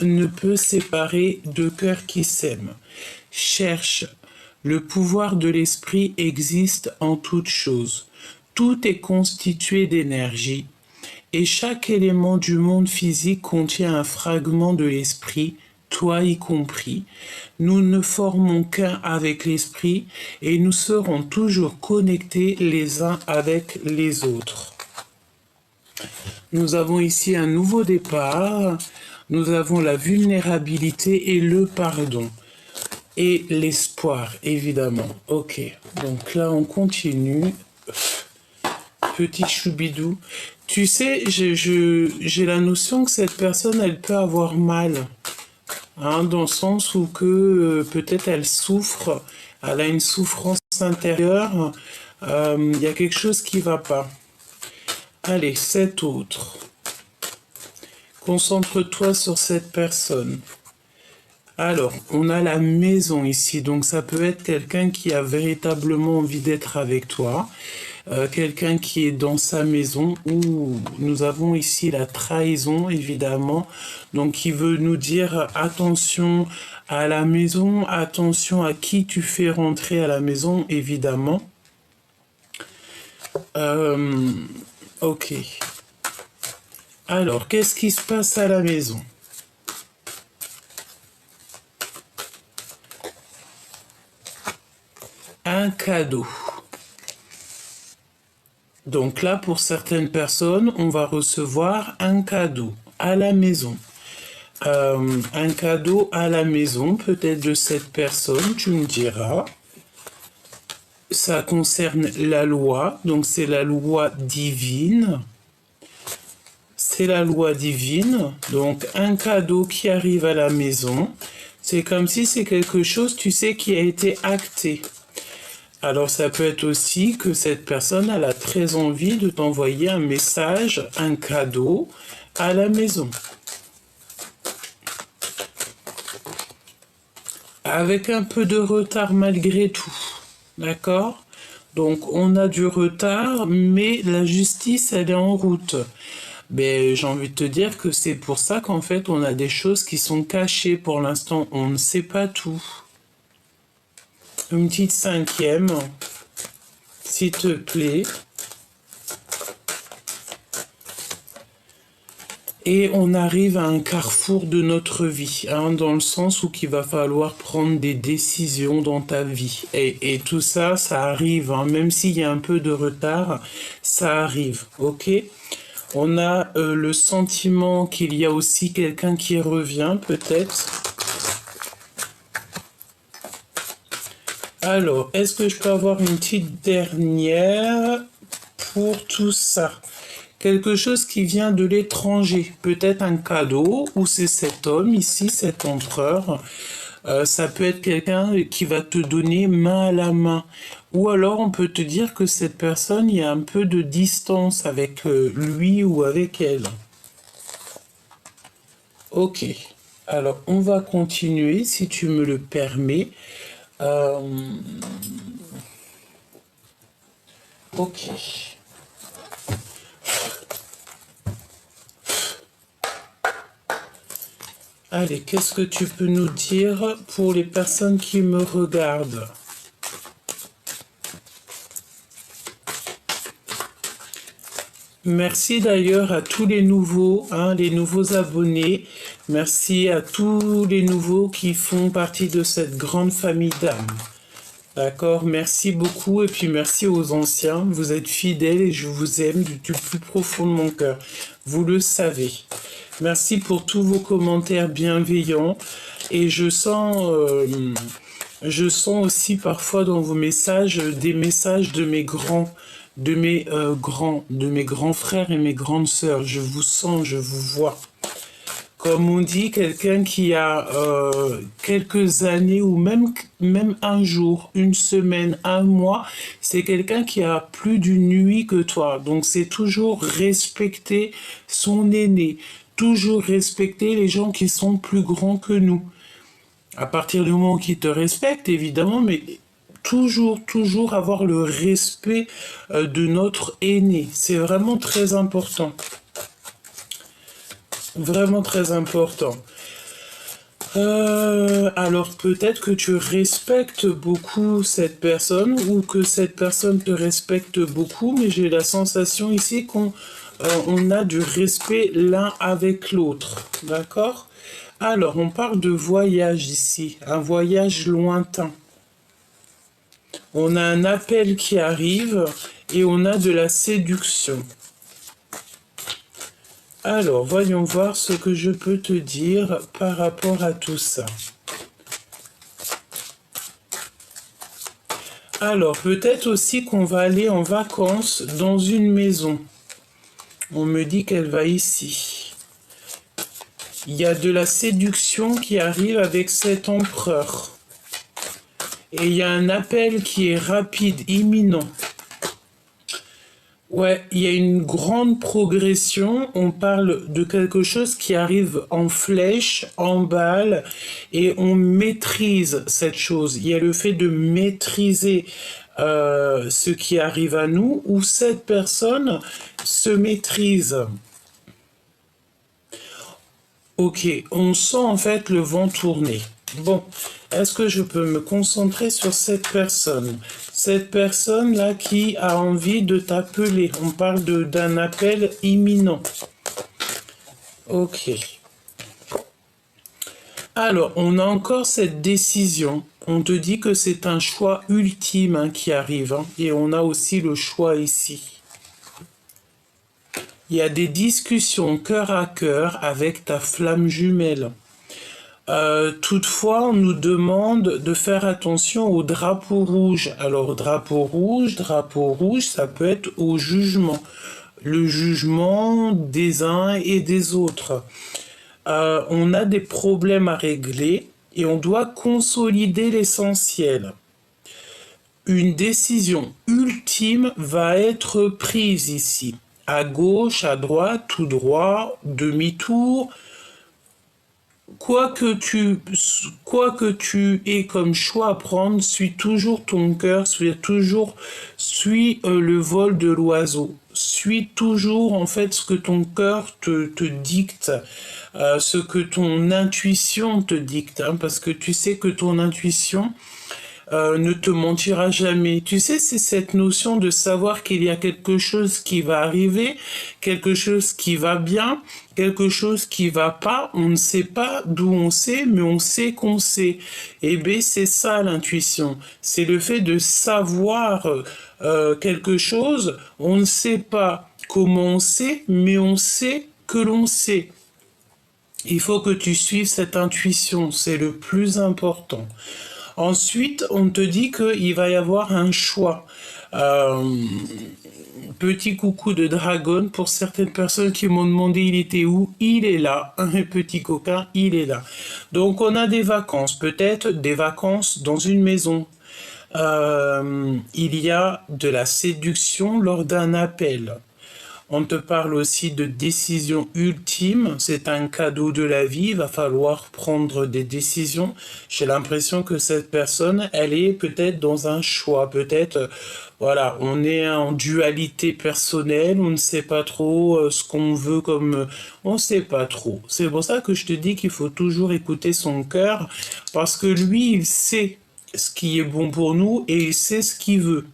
ne peut séparer deux cœurs qui s'aiment. Cherche. Le pouvoir de l'esprit existe en toute chose. Tout est constitué d'énergie et chaque élément du monde physique contient un fragment de l'esprit, toi y compris. Nous ne formons qu'un avec l'esprit et nous serons toujours connectés les uns avec les autres. Nous avons ici un nouveau départ. Nous avons la vulnérabilité et le pardon. Et l'espoir, évidemment. Ok, donc là, on continue. Petit choubidou. Tu sais, j'ai la notion que cette personne, elle peut avoir mal. Hein, dans le sens où que peut-être elle souffre, elle a une souffrance intérieure. Il y a quelque chose qui ne va pas. Allez, cet autre. Concentre-toi sur cette personne. Alors, on a la maison ici, donc ça peut être quelqu'un qui a véritablement envie d'être avec toi, quelqu'un qui est dans sa maison, ou nous avons ici la trahison, évidemment, donc qui veut nous dire attention à la maison, attention à qui tu fais rentrer à la maison, évidemment. Ok. Alors, qu'est-ce qui se passe à la maison ? Un cadeau. Donc là, pour certaines personnes, on va recevoir un cadeau à la maison. Un cadeau à la maison, peut-être de cette personne, tu me diras. Ça concerne la loi, donc c'est la loi divine. C'est la loi divine, donc un cadeau qui arrive à la maison. C'est comme si c'est quelque chose, tu sais, qui a été acté. Alors ça peut être aussi que cette personne elle a très envie de t'envoyer un message, un cadeau à la maison. Avec un peu de retard malgré tout. D'accord ? Donc on a du retard, mais la justice elle est en route. Mais j'ai envie de te dire que c'est pour ça qu'en fait on a des choses qui sont cachées pour l'instant. On ne sait pas tout. Une petite cinquième, s'il te plaît. Et on arrive à un carrefour de notre vie, hein, dans le sens où il va falloir prendre des décisions dans ta vie. Et tout ça, ça arrive, hein, même s'il y a un peu de retard, ça arrive, ok ? On a le sentiment qu'il y a aussi quelqu'un qui revient, peut-être. Alors, est-ce que je peux avoir une petite dernière pour tout ça ? Quelque chose qui vient de l'étranger, peut-être un cadeau, ou c'est cet homme ici, cet empereur. Ça peut être quelqu'un qui va te donner main à la main. Ou alors on peut te dire que cette personne, il y a un peu de distance avec lui ou avec elle. Ok, alors on va continuer si tu me le permets. Ok. Allez, qu'est-ce que tu peux nous dire pour les personnes qui me regardent ? Merci d'ailleurs à tous les nouveaux, hein, les nouveaux abonnés. Merci à tous les nouveaux qui font partie de cette grande famille d'âmes. D'accord, merci beaucoup et puis merci aux anciens. Vous êtes fidèles et je vous aime du plus profond de mon cœur. Vous le savez. Merci pour tous vos commentaires bienveillants et je sens aussi parfois dans vos messages des messages de mes grands frères et mes grandes sœurs. Je vous sens, je vous vois. Comme on dit, quelqu'un qui a quelques années ou même un jour, une semaine, un mois, c'est quelqu'un qui a plus d'une nuit que toi. Donc c'est toujours respecter son aîné, toujours respecter les gens qui sont plus grands que nous. À partir du moment qu'ils te respectent, évidemment, mais toujours avoir le respect de notre aîné. C'est vraiment très important. Vraiment très important. Alors peut-être que tu respectes beaucoup cette personne ou que cette personne te respecte beaucoup, mais j'ai la sensation ici qu'on on a du respect l'un avec l'autre, d'accord? Alors on parle de voyage ici, un voyage lointain. On a un appel qui arrive et on a de la séduction. Alors, voyons voir ce que je peux te dire par rapport à tout ça. Alors, peut-être aussi qu'on va aller en vacances dans une maison. On me dit qu'elle va ici. Il y a de la séduction qui arrive avec cet empereur. Et il y a un appel qui est rapide, imminent. Ouais, il y a une grande progression. On parle de quelque chose qui arrive en flèche, en balle, et on maîtrise cette chose. Il y a le fait de maîtriser ce qui arrive à nous, où cette personne se maîtrise. Ok, on sent en fait le vent tourner. Bon, est-ce que je peux me concentrer sur cette personne? Cette personne-là qui a envie de t'appeler. On parle d'un appel imminent. Ok. Alors, on a encore cette décision. On te dit que c'est un choix ultime qui arrive. Et on a aussi le choix ici. Il y a des discussions cœur à cœur avec ta flamme jumelle. Toutefois, on nous demande de faire attention au drapeau rouge. Alors, drapeau rouge, ça peut être au jugement. Le jugement des uns et des autres. On a des problèmes à régler et on doit consolider l'essentiel. Une décision ultime va être prise ici. À gauche, à droite, tout droit, demi-tour. Quoi que tu aies comme choix à prendre, suis toujours ton cœur, suis le vol de l'oiseau. Suis toujours en fait ce que ton cœur te dicte, ce que ton intuition te dicte, parce que tu sais que ton intuition ne te mentira jamais. Tu sais, c'est cette notion de savoir qu'il y a quelque chose qui va arriver, quelque chose qui va bien, quelque chose qui va pas. On ne sait pas d'où on sait, mais on sait qu'on sait. Et bien, c'est ça l'intuition. C'est le fait de savoir quelque chose. On ne sait pas comment on sait, mais on sait que l'on sait. Il faut que tu suives cette intuition, c'est le plus important. Ensuite, on te dit qu'il va y avoir un choix. Petit coucou de dragon pour certaines personnes qui m'ont demandé il était où. Il est là, un petit coquin, il est là. Donc on a des vacances, peut-être des vacances dans une maison. Il y a de la séduction lors d'un appel. On te parle aussi de décision ultime, c'est un cadeau de la vie, il va falloir prendre des décisions. J'ai l'impression que cette personne, elle est peut-être dans un choix, peut-être, voilà, on est en dualité personnelle, on ne sait pas trop ce qu'on veut comme... on ne sait pas trop. C'est pour ça que je te dis qu'il faut toujours écouter son cœur, parce que lui, il sait ce qui est bon pour nous et il sait ce qu'il veut.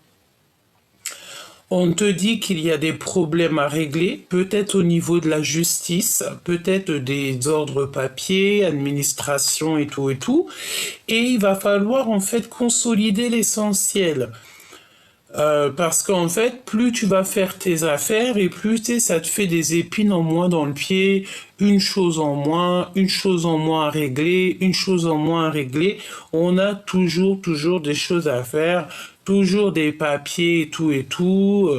On te dit qu'il y a des problèmes à régler, peut-être au niveau de la justice, peut-être des ordres papiers, administration et tout, et il va falloir en fait consolider l'essentiel. Parce qu'en fait, plus tu vas faire tes affaires et plus ça te fait des épines en moins dans le pied, une chose en moins à régler, une chose en moins à régler. On a toujours des choses à faire, toujours des papiers et tout.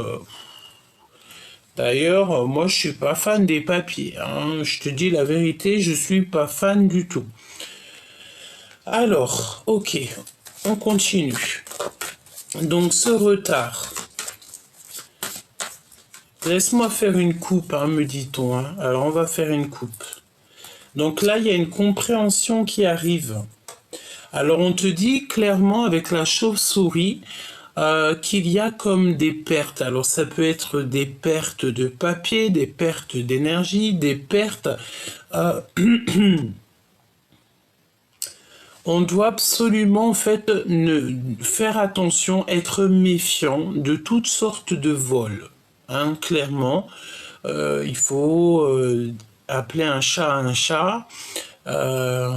D'ailleurs, moi je suis pas fan des papiers. Je te dis la vérité, je suis pas fan du tout. Alors, ok, on continue. Donc ce retard. Laisse-moi faire une coupe, me dit-on. Alors on va faire une coupe. Donc là, il y a une compréhension qui arrive. Alors on te dit clairement avec la chauve-souris qu'il y a comme des pertes. Alors ça peut être des pertes de papier, des pertes d'énergie, des pertes... On doit absolument en fait faire attention, être méfiant de toutes sortes de vols. Hein, clairement, il faut appeler un chat un chat. Euh,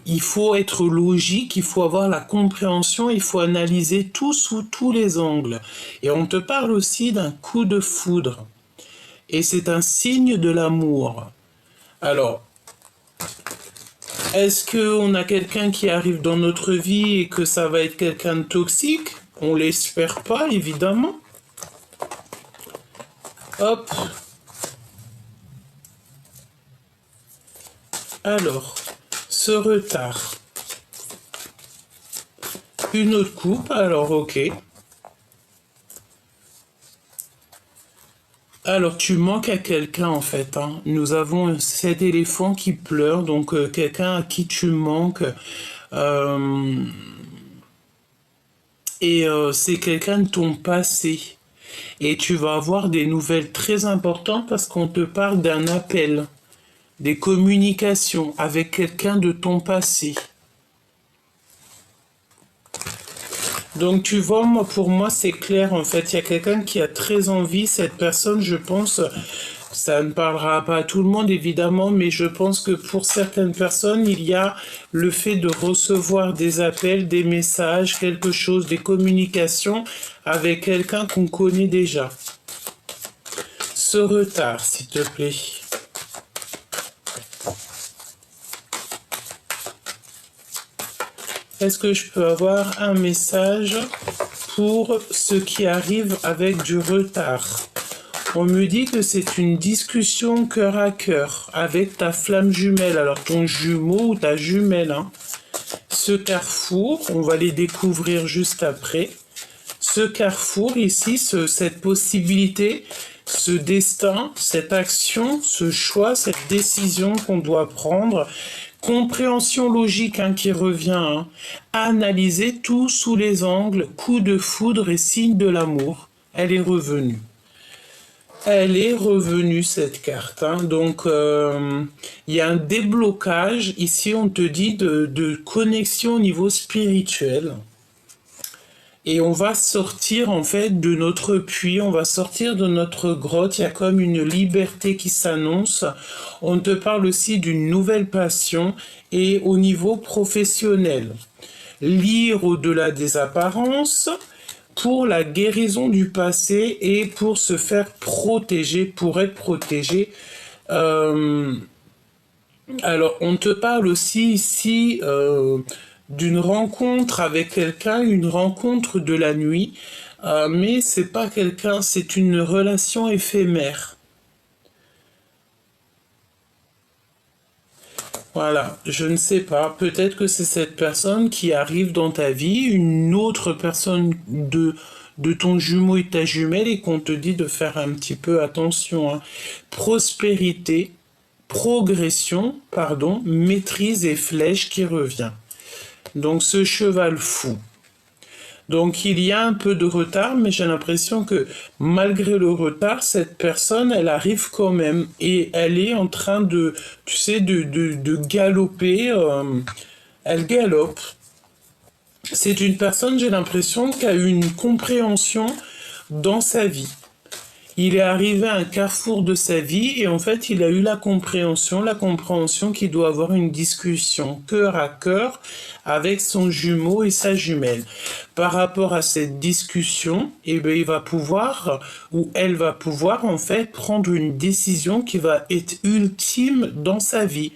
il faut être logique, il faut avoir la compréhension, il faut analyser tout sous tous les angles. Et on te parle aussi d'un coup de foudre. Et c'est un signe de l'amour. Alors, est-ce qu'on a quelqu'un qui arrive dans notre vie et que ça va être quelqu'un de toxique? On l'espère pas, évidemment. Hop. Alors, ce retard. Une autre coupe, alors ok. Alors, tu manques à quelqu'un en fait. Hein. Nous avons cet éléphant qui pleure, donc quelqu'un à qui tu manques. Euh, et c'est quelqu'un de ton passé. Et tu vas avoir des nouvelles très importantes parce qu'on te parle d'un appel, des communications avec quelqu'un de ton passé. Donc tu vois, moi, pour moi, c'est clair, en fait. Il y a quelqu'un qui a très envie. Cette personne, je pense, ça ne parlera pas à tout le monde, évidemment, mais je pense que pour certaines personnes, il y a le fait de recevoir des appels, des messages, quelque chose, des communications avec quelqu'un qu'on connaît déjà. Ce retard, s'il te plaît. Est-ce que je peux avoir un message pour ceux qui arrivent avec du retard? On me dit que c'est une discussion cœur à cœur avec ta flamme jumelle, alors ton jumeau ou ta jumelle. Hein. Ce carrefour, on va les découvrir juste après. Ce carrefour ici, cette possibilité, ce destin, cette action, ce choix, cette décision qu'on doit prendre, compréhension logique hein, qui revient, hein, analyser tout sous les angles, coup de foudre et signe de l'amour. Elle est revenue. Elle est revenue cette carte. Hein. Donc il y a un déblocage. Ici on te dit de connexion au niveau spirituel. Et on va sortir en fait de notre puits, on va sortir de notre grotte, il y a comme une liberté qui s'annonce. On te parle aussi d'une nouvelle passion et au niveau professionnel. Lire au-delà des apparences pour la guérison du passé et pour se faire protéger, pour être protégé. Alors on te parle aussi ici d'une rencontre avec quelqu'un, une rencontre de la nuit, mais c'est pas quelqu'un, c'est une relation éphémère. Voilà, je ne sais pas, peut-être que c'est cette personne qui arrive dans ta vie, une autre personne de ton jumeau et ta jumelle et qu'on te dit de faire un petit peu attention. Hein. Prospérité, progression, pardon, maîtrise et flèche qui revient. Donc ce cheval fou. Donc il y a un peu de retard, mais j'ai l'impression que malgré le retard, cette personne, elle arrive quand même et elle est en train de, tu sais, de galoper. Elle galope. C'est une personne, j'ai l'impression, qui a eu une compréhension dans sa vie. Il est arrivé à un carrefour de sa vie et en fait, il a eu la compréhension qu'il doit avoir une discussion cœur à cœur avec son jumeau et sa jumelle. Par rapport à cette discussion, eh bien, il va pouvoir, ou elle va pouvoir, en fait, prendre une décision qui va être ultime dans sa vie.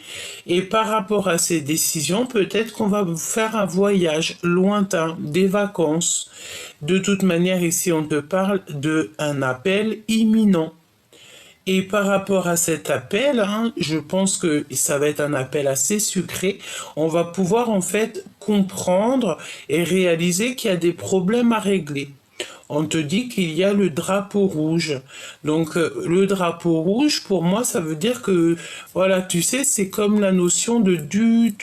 Et par rapport à ces décisions, peut-être qu'on va faire un voyage lointain, des vacances. De toute manière, ici, on te parle d'un appel imminent. Et par rapport à cet appel, hein, je pense que ça va être un appel assez sucré. On va pouvoir en fait comprendre et réaliser qu'il y a des problèmes à régler. On te dit qu'il y a le drapeau rouge. Donc le drapeau rouge, pour moi, ça veut dire que, voilà, tu sais, c'est comme la notion de tu.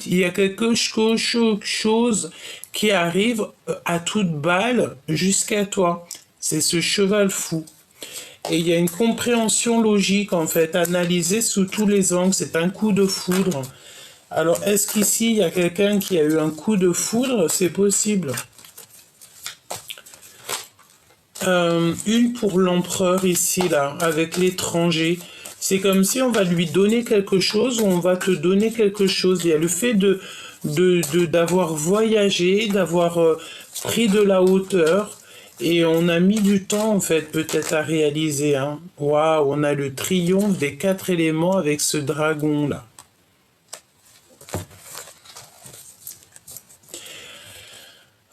Il y a quelque chose qui arrive à toute balle jusqu'à toi. C'est ce cheval fou. Et il y a une compréhension logique, en fait, analysée sous tous les angles. C'est un coup de foudre. Alors, est-ce qu'ici, il y a quelqu'un qui a eu un coup de foudre? C'est possible. Une pour l'empereur ici, là, avec l'étranger. C'est comme si on va lui donner quelque chose ou on va te donner quelque chose. Il y a le fait d'avoir voyagé, d'avoir pris de la hauteur. Et on a mis du temps, en fait, peut-être à réaliser. Hein. Waouh, on a le triomphe des 4 éléments avec ce dragon-là.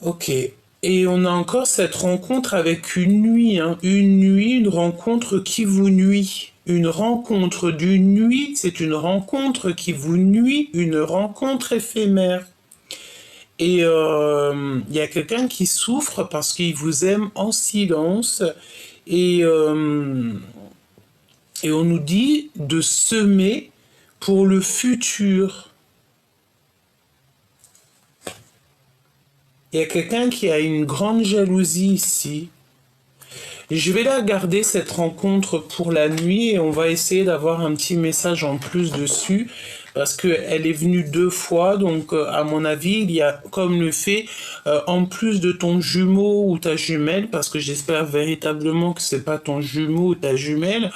Ok. Et on a encore cette rencontre avec une nuit. Hein. Une nuit, une rencontre qui vous nuit. Une rencontre d'une nuit, c'est une rencontre qui vous nuit, une rencontre éphémère. Et il y a quelqu'un qui souffre parce qu'il vous aime en silence. Et, et on nous dit de semer pour le futur. Il y a quelqu'un qui a une grande jalousie ici. Je vais la garder cette rencontre pour la nuit et on va essayer d'avoir un petit message en plus dessus parce qu'elle est venue 2 fois, donc à mon avis il y a comme le fait en plus de ton jumeau ou ta jumelle, parce que j'espère véritablement que c'est pas ton jumeau ou ta jumelle,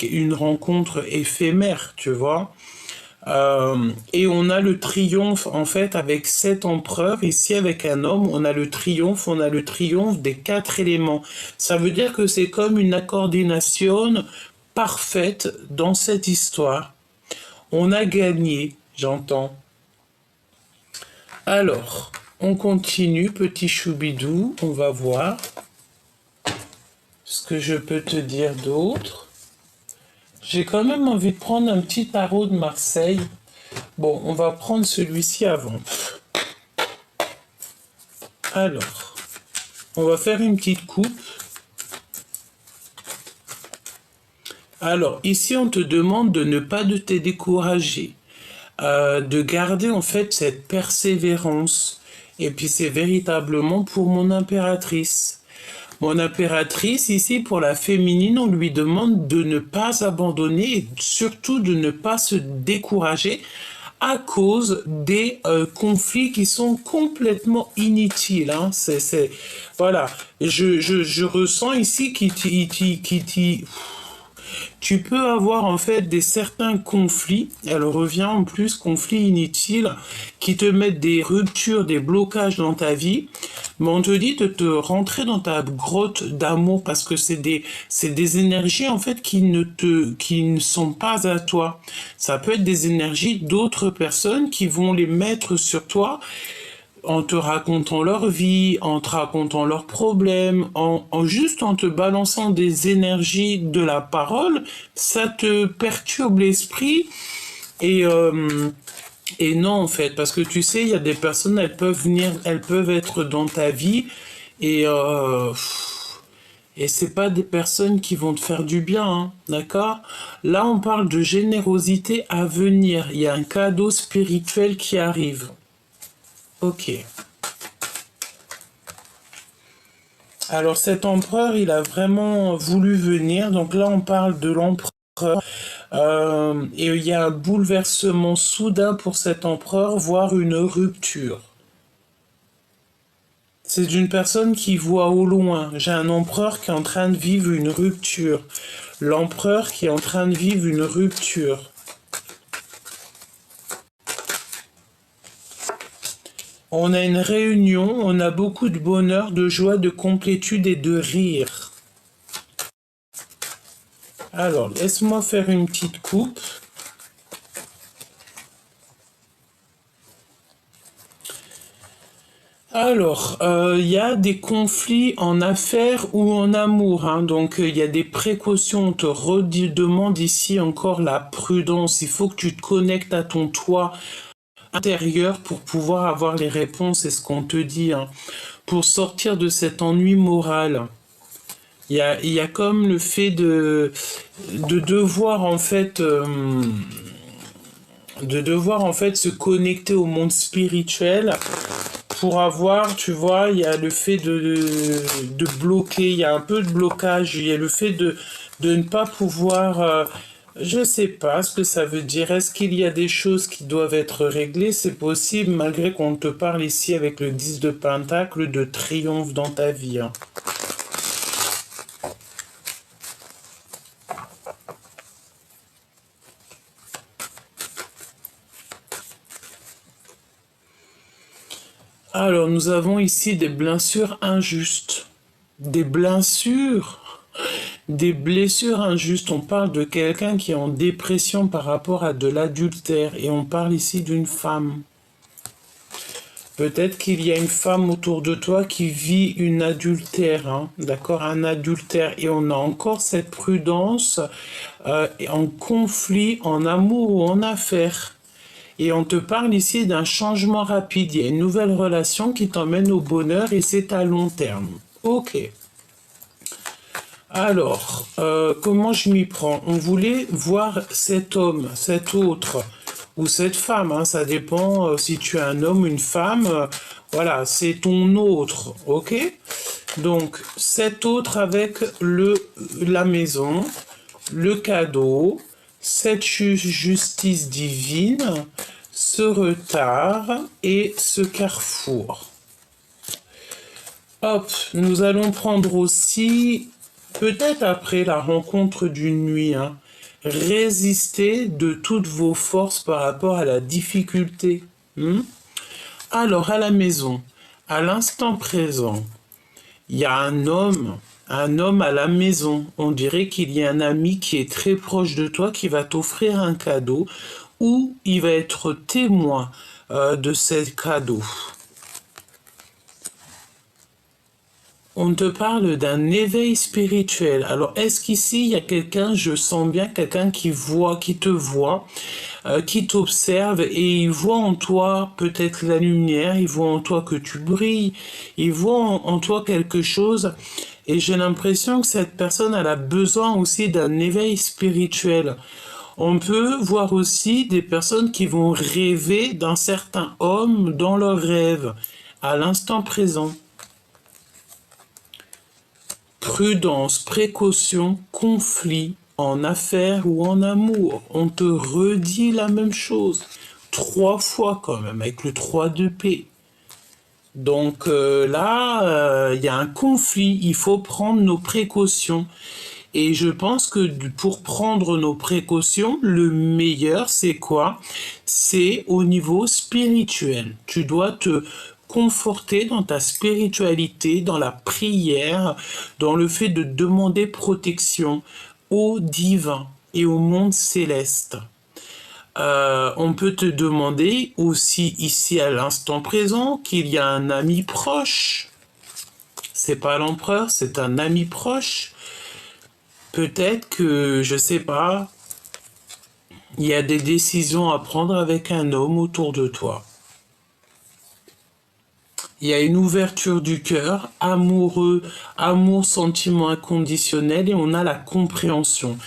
une rencontre éphémère, tu vois. Et on a le triomphe en fait avec 7 empereurs. Ici avec un homme, on a le triomphe des 4 éléments. Ça veut dire que c'est comme une coordination parfaite dans cette histoire. On a gagné, j'entends. Alors, on continue, petit choubidou, on va voir ce que je peux te dire d'autre. J'ai quand même envie de prendre un petit tarot de Marseille. Bon, on va prendre celui-ci avant. Alors, on va faire une petite coupe. Alors, ici, on te demande de ne pas te décourager, de garder en fait cette persévérance. Et puis, c'est véritablement pour mon impératrice. Mon impératrice, ici, pour la féminine, on lui demande de ne pas abandonner et surtout de ne pas se décourager à cause des conflits qui sont complètement inutiles. Hein. Voilà. Je ressens ici tu peux avoir en fait des certains conflits, elle revient en plus, conflits inutiles, qui te mettent des ruptures, des blocages dans ta vie, mais on te dit de te rentrer dans ta grotte d'amour parce que c'est des énergies en fait qui ne sont pas à toi. Ça peut être des énergies d'autres personnes qui vont les mettre sur toi en te racontant leur vie, en te racontant leurs problèmes, juste en te balançant des énergies de la parole, ça te perturbe l'esprit et non en fait, parce que tu sais, il y a des personnes, elles peuvent être dans ta vie et c'est pas des personnes qui vont te faire du bien, hein, d'accord? Là, on parle de générosité à venir. Il y a un cadeau spirituel qui arrive. Ok. Alors cet empereur, il a vraiment voulu venir. Donc là, on parle de l'empereur. Et il y a un bouleversement soudain pour cet empereur, voire une rupture. C'est une personne qui voit au loin. J'ai un empereur qui est en train de vivre une rupture. L'empereur qui est en train de vivre une rupture. On a une réunion, on a beaucoup de bonheur, de joie, de complétude et de rire. Alors, laisse-moi faire une petite coupe. Alors, il y a des conflits en affaires ou en amour, hein, donc il y a des précautions. On te redemande ici encore la prudence. Il faut que tu te connectes à ton toit intérieur pour pouvoir avoir les réponses, c'est ce qu'on te dit, hein, pour sortir de cet ennui moral. Il y a comme le fait de devoir en fait se connecter au monde spirituel pour avoir, tu vois, il y a le fait de bloquer, il y a un peu de blocage, il y a le fait de ne pas pouvoir, je sais pas ce que ça veut dire. Est-ce qu'il y a des choses qui doivent être réglées? C'est possible, malgré qu'on te parle ici avec le 10 de Pentacle de triomphe dans ta vie, hein. Alors, nous avons ici des blessures injustes. Des blessures, des blessures injustes. On parle de quelqu'un qui est en dépression par rapport à de l'adultère. Et on parle ici d'une femme. Peut-être qu'il y a une femme autour de toi qui vit une adultère, hein, d'accord, un adultère. Et on a encore cette prudence en conflit, en amour ou en affaires. Et on te parle ici d'un changement rapide. Il y a une nouvelle relation qui t'emmène au bonheur et c'est à long terme. Ok. Alors, comment je m'y prends? On voulait voir cet homme, cet autre, ou cette femme, hein, ça dépend si tu es un homme ou une femme. Voilà, c'est ton autre, ok? Donc, cet autre avec la maison, le cadeau, cette justice divine, ce retard et ce carrefour. Hop, nous allons prendre aussi, peut-être après la rencontre d'une nuit, hein, résister de toutes vos forces par rapport à la difficulté. Alors, à la maison, à l'instant présent, il y a un homme à la maison. On dirait qu'il y a un ami qui est très proche de toi qui va t'offrir un cadeau ou il va être témoin de ce cadeau. On te parle d'un éveil spirituel. Alors, est-ce qu'ici, il y a quelqu'un, je sens bien quelqu'un qui voit, qui te voit, qui t'observe et il voit en toi peut-être la lumière, il voit en toi que tu brilles, il voit en toi quelque chose. Et j'ai l'impression que cette personne, elle a besoin aussi d'un éveil spirituel. On peut voir aussi des personnes qui vont rêver d'un certain homme dans leurs rêves, à l'instant présent. Prudence, précaution, conflit, en affaires ou en amour. On te redit la même chose. 3 fois quand même, avec le 3 de paix. Donc là, il y a un conflit. Il faut prendre nos précautions. Et je pense que pour prendre nos précautions, le meilleur, c'est quoi? C'est au niveau spirituel. Tu dois te conforter dans ta spiritualité, dans la prière, dans le fait de demander protection au divin et au monde céleste. On peut te demander aussi ici à l'instant présent qu'il y a un ami proche. C'est pas l'empereur, c'est un ami proche. Peut-être que, je sais pas, il y a des décisions à prendre avec un homme autour de toi. Il y a une ouverture du cœur, amoureux, amour, sentiment inconditionnel, et on a la compréhension.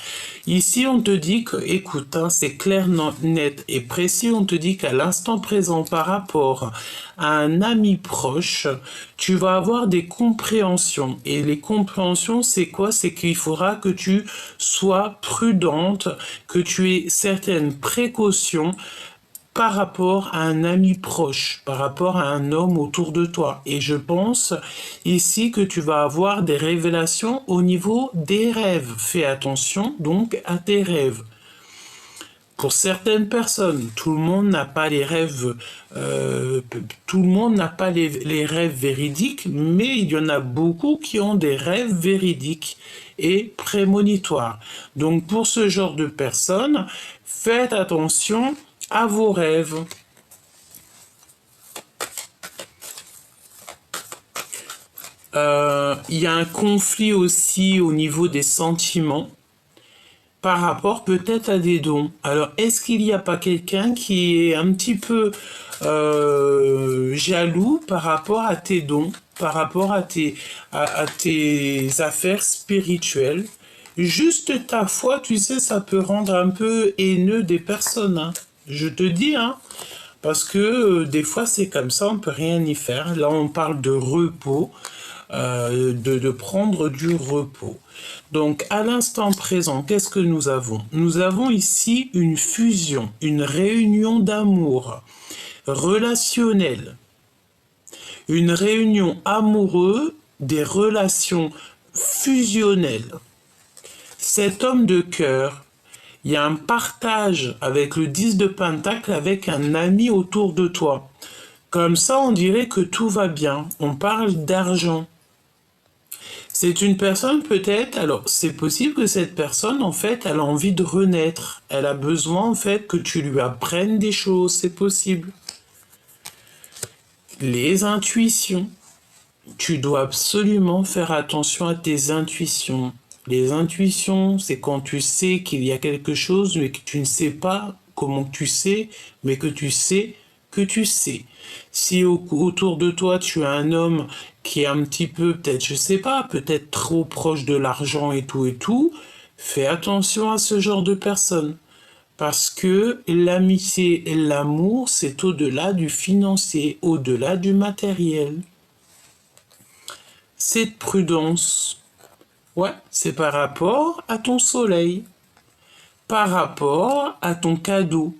Ici, on te dit que, écoute, hein, c'est clair, net et précis, on te dit qu'à l'instant présent, par rapport à un ami proche, tu vas avoir des compréhensions. Et les compréhensions, c'est quoi? C'est qu'il faudra que tu sois prudente, que tu aies certaines précautions par rapport à un ami proche, par rapport à un homme autour de toi. Et je pense ici que tu vas avoir des révélations au niveau des rêves. Fais attention donc à tes rêves. Pour certaines personnes, tout le monde n'a pas les rêves, tout le monde n'a pas les rêves véridiques, mais il y en a beaucoup qui ont des rêves véridiques et prémonitoires. Donc pour ce genre de personnes, faites attention à vos rêves. Il y a un conflit aussi au niveau des sentiments par rapport peut-être à des dons. Alors, est-ce qu'il n'y a pas quelqu'un qui est un petit peu jaloux par rapport à tes dons, par rapport à tes affaires spirituelles? Juste ta foi, tu sais, ça peut rendre un peu haineux des personnes, hein. Je te dis, hein, Parce que des fois, c'est comme ça, on peut rien y faire. Là, on parle de repos, de prendre du repos. Donc, à l'instant présent, qu'est-ce que nous avons? Nous avons ici une fusion, une réunion d'amour relationnelle, une réunion amoureuse, des relations fusionnelles. Cet homme de cœur, il y a un partage avec le 10 de Pentacle avec un ami autour de toi. Comme ça, on dirait que tout va bien. On parle d'argent. C'est une personne peut-être, alors c'est possible que cette personne, en fait, elle a envie de renaître. Elle a besoin, en fait, que tu lui apprennes des choses. C'est possible. Les intuitions. Tu dois absolument faire attention à tes intuitions. Les intuitions, c'est quand tu sais qu'il y a quelque chose, mais que tu ne sais pas comment tu sais, mais que tu sais que tu sais. Si autour de toi, tu as un homme qui est un petit peu, peut-être, je sais pas, peut-être trop proche de l'argent et tout, fais attention à ce genre de personnes. Parce que l'amitié et l'amour, c'est au-delà du financier, au-delà du matériel. Cette prudence, ouais, c'est par rapport à ton soleil, par rapport à ton cadeau,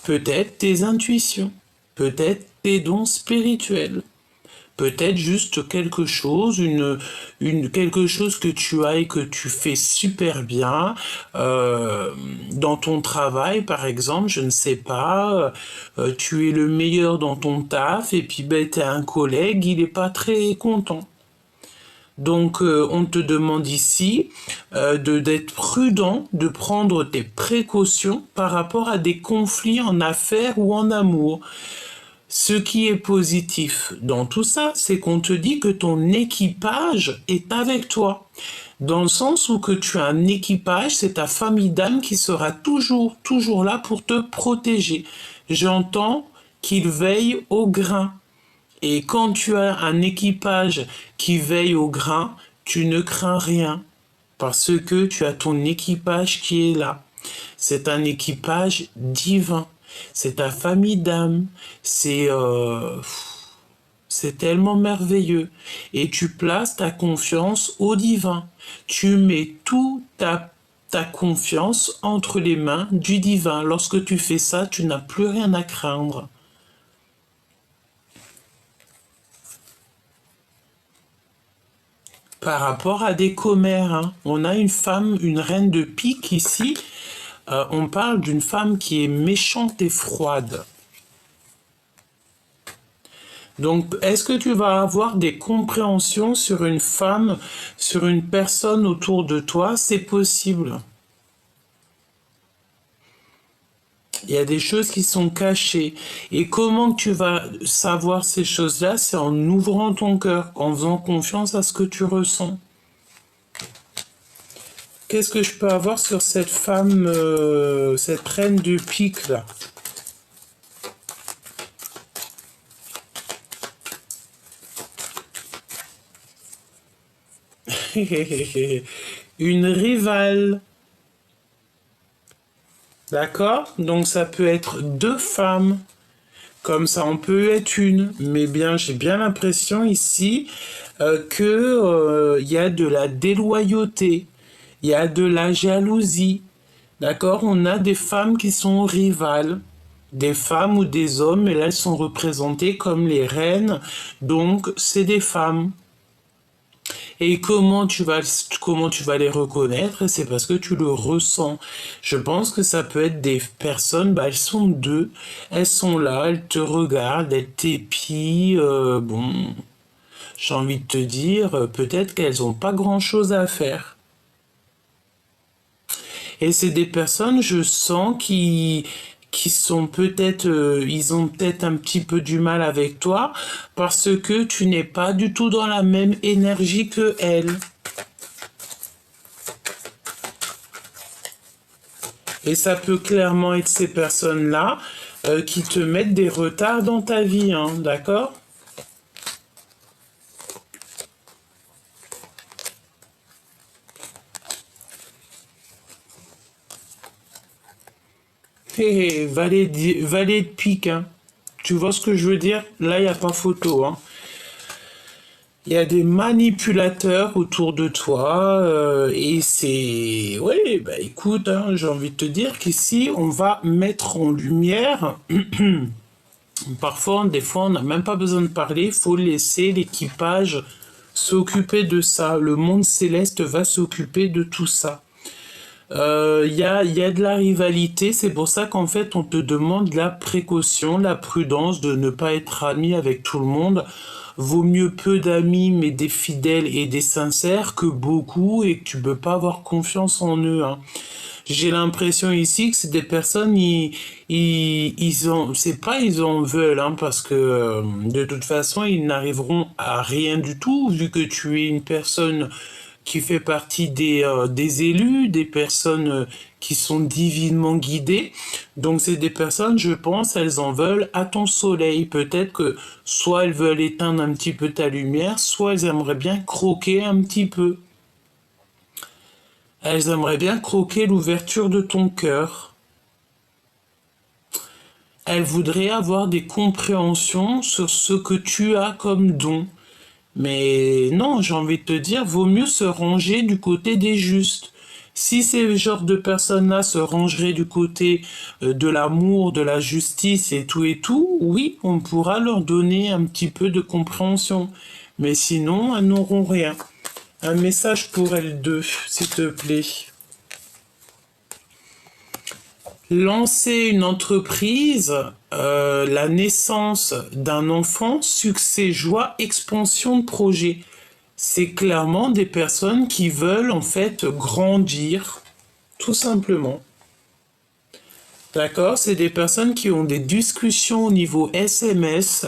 peut-être tes intuitions, peut-être tes dons spirituels, peut-être juste quelque chose, quelque chose que tu as et que tu fais super bien dans ton travail, par exemple, je ne sais pas, tu es le meilleur dans ton taf et puis ben, tu as un collègue, il n'est pas très content. Donc, on te demande ici d'être prudent, de prendre tes précautions par rapport à des conflits en affaires ou en amour. Ce qui est positif dans tout ça, c'est qu'on te dit que ton équipage est avec toi. Dans le sens où que tu as un équipage, c'est ta famille d'âme qui sera toujours là pour te protéger. J'entends qu'il veille au grain. Et quand tu as un équipage qui veille au grain, tu ne crains rien parce que tu as ton équipage qui est là. C'est un équipage divin. C'est ta famille d'âme. C'est tellement merveilleux. Et tu places ta confiance au divin. Tu mets toute ta confiance entre les mains du divin. Lorsque tu fais ça, tu n'as plus rien à craindre. Par rapport à des commères, hein. On a une femme, une reine de pique ici. On parle d'une femme qui est méchante et froide. Donc, est-ce que tu vas avoir des compréhensions sur une femme, sur une personne autour de toi? C'est possible. Il y a des choses qui sont cachées. Et comment tu vas savoir ces choses-là? C'est en ouvrant ton cœur, en faisant confiance à ce que tu ressens. Qu'est-ce que je peux avoir sur cette femme, cette reine de pique là? Une rivale. D'accord? Donc ça peut être deux femmes. Comme ça, on peut être une. Mais bien, j'ai bien l'impression ici que y a de la déloyauté. Il y a de la jalousie. D'accord? On a des femmes qui sont rivales. Des femmes ou des hommes, et là, elles sont représentées comme les reines. Donc, c'est des femmes. Et comment tu vas les reconnaître? C'est parce que tu le ressens. Je pense que ça peut être des personnes, bah, elles sont deux, elles sont là, elles te regardent, elles t'épient, bon, j'ai envie de te dire, peut-être qu'elles ont pas grand-chose à faire. Et c'est des personnes, je sens, qui sont peut-être, ils ont peut-être un petit peu du mal avec toi parce que tu n'es pas du tout dans la même énergie que elles. Et ça peut clairement être ces personnes-là qui te mettent des retards dans ta vie, hein, d'accord? Hé, valet de pique, hein. Tu vois ce que je veux dire? Là, il n'y a pas photo, hein. Il y a des manipulateurs autour de toi et c'est... Oui, bah écoute, hein, j'ai envie de te dire qu'ici, on va mettre en lumière... Parfois, des fois, on n'a même pas besoin de parler, il faut laisser l'équipage s'occuper de ça. Le monde céleste va s'occuper de tout ça. Il y a de la rivalité, c'est pour ça qu'en fait on te demande la précaution, la prudence de ne pas être ami avec tout le monde. Vaut mieux peu d'amis mais des fidèles et des sincères que beaucoup et que tu peux pas avoir confiance en eux, hein. J'ai l'impression ici que c'est des personnes, ils ont, c'est pas ils en veulent, hein, parce que de toute façon ils n'arriveront à rien du tout vu que tu es une personne qui fait partie des élus, des personnes qui sont divinement guidées. Donc c'est des personnes, je pense, elles en veulent à ton soleil. Peut-être que soit elles veulent éteindre un petit peu ta lumière, soit elles aimeraient bien croquer un petit peu. Elles aimeraient bien croquer l'ouverture de ton cœur. Elles voudraient avoir des compréhensions sur ce que tu as comme don. Mais non, j'ai envie de te dire, vaut mieux se ranger du côté des justes. Si ces genres de personnes-là se rangeraient du côté de l'amour, de la justice et tout, oui, on pourra leur donner un petit peu de compréhension. Mais sinon, elles n'auront rien. Un message pour elles deux, s'il te plaît. Lancer une entreprise, la naissance d'un enfant, succès, joie, expansion de projet. C'est clairement des personnes qui veulent en fait grandir, tout simplement. D'accord? C'est des personnes qui ont des discussions au niveau SMS.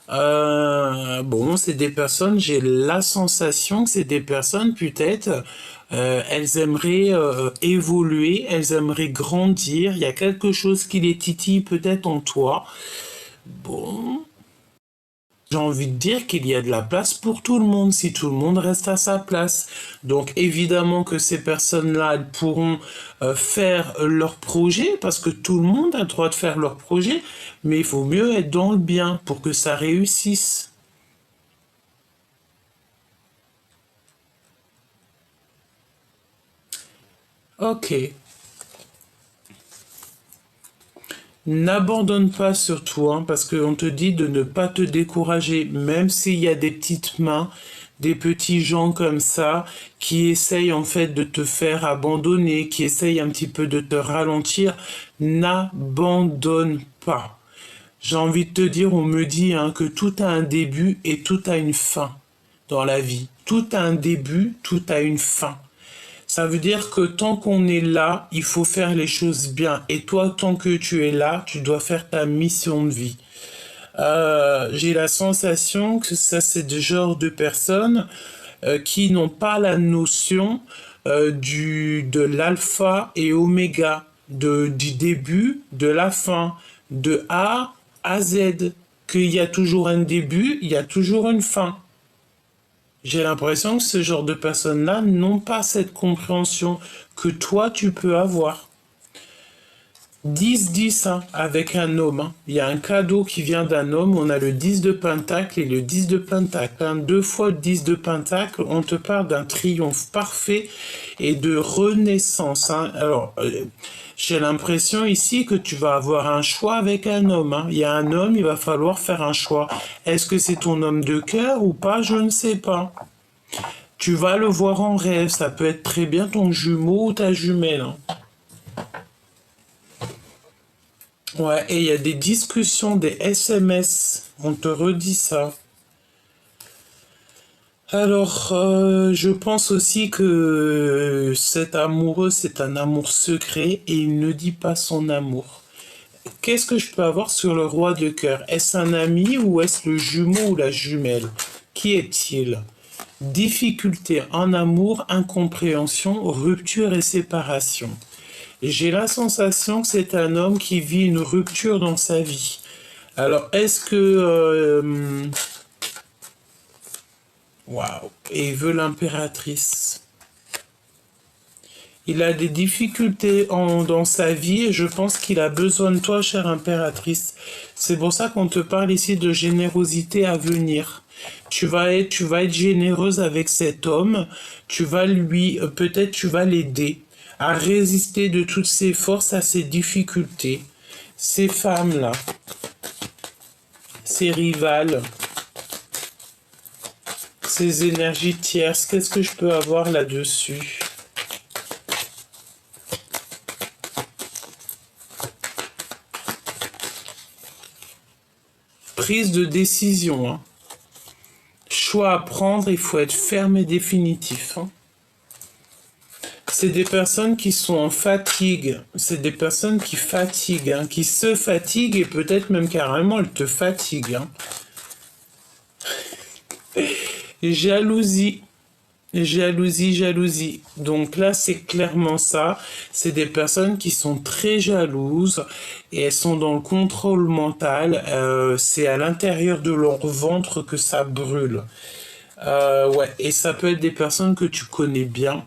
Bon, c'est des personnes, j'ai la sensation que c'est des personnes peut-être, elles aimeraient évoluer, elles aimeraient grandir. Il y a quelque chose qui les titille peut-être en toi. Bon, j'ai envie de dire qu'il y a de la place pour tout le monde si tout le monde reste à sa place. Donc évidemment que ces personnes-là, elles pourront faire leur projet parce que tout le monde a le droit de faire leur projet, mais il faut mieux être dans le bien pour que ça réussisse. Ok. N'abandonne pas surtout, hein, parce qu'on te dit de ne pas te décourager, même s'il y a des petites mains, des petits gens comme ça, qui essayent en fait de te faire abandonner, qui essayent un petit peu de te ralentir. N'abandonne pas. J'ai envie de te dire, on me dit hein, que tout a un début et tout a une fin dans la vie. Tout a un début, tout a une fin. Ça veut dire que tant qu'on est là, il faut faire les choses bien. Et toi, tant que tu es là, tu dois faire ta mission de vie. J'ai la sensation que ça, c'est le genre de personnes qui n'ont pas la notion de l'alpha et oméga, du début, de la fin, de A à Z. Qu'il y a toujours un début, il y a toujours une fin. J'ai l'impression que ce genre de personnes-là n'ont pas cette compréhension que toi tu peux avoir. 10-10 hein, avec un homme, hein. Il y a un cadeau qui vient d'un homme, on a le 10 de pentacle et le 10 de pentacle, hein. Deux fois le 10 de pentacle, on te parle d'un triomphe parfait et de renaissance, hein. Alors, j'ai l'impression ici que tu vas avoir un choix avec un homme, hein. Il y a un homme, il va falloir faire un choix. Est-ce que c'est ton homme de cœur ou pas? Je ne sais pas. Tu vas le voir en rêve, ça peut être très bien ton jumeau ou ta jumelle, hein. Ouais, et il y a des discussions, des SMS. On te redit ça. Alors, je pense aussi que cet amoureux, c'est un amour secret et il ne dit pas son amour. Qu'est-ce que je peux avoir sur le roi de cœur? Est-ce un ami ou est-ce le jumeau ou la jumelle? Qui est-il? Difficulté en amour, incompréhension, rupture et séparation. J'ai la sensation que c'est un homme qui vit une rupture dans sa vie. Alors, est-ce que... Waouh. Et il veut l'impératrice. Il a des difficultés dans sa vie et je pense qu'il a besoin de toi, chère impératrice. C'est pour ça qu'on te parle ici de générosité à venir. Tu vas être généreuse avec cet homme. Tu vas lui, peut-être tu vas l'aider à résister de toutes ses forces à ses difficultés. Ces femmes-là, ces rivales, ces énergies tierces, qu'est-ce que je peux avoir là-dessus? Prise de décision, hein. Choix à prendre, il faut être ferme et définitif, hein. C'est des personnes qui sont en fatigue, c'est des personnes qui fatiguent, hein, qui se fatiguent et peut-être même carrément elles te fatiguent, hein. Jalousie. Jalousie, jalousie. Donc là, c'est clairement ça. C'est des personnes qui sont très jalouses et elles sont dans le contrôle mental. C'est à l'intérieur de leur ventre que ça brûle. Ouais, et ça peut être des personnes que tu connais bien.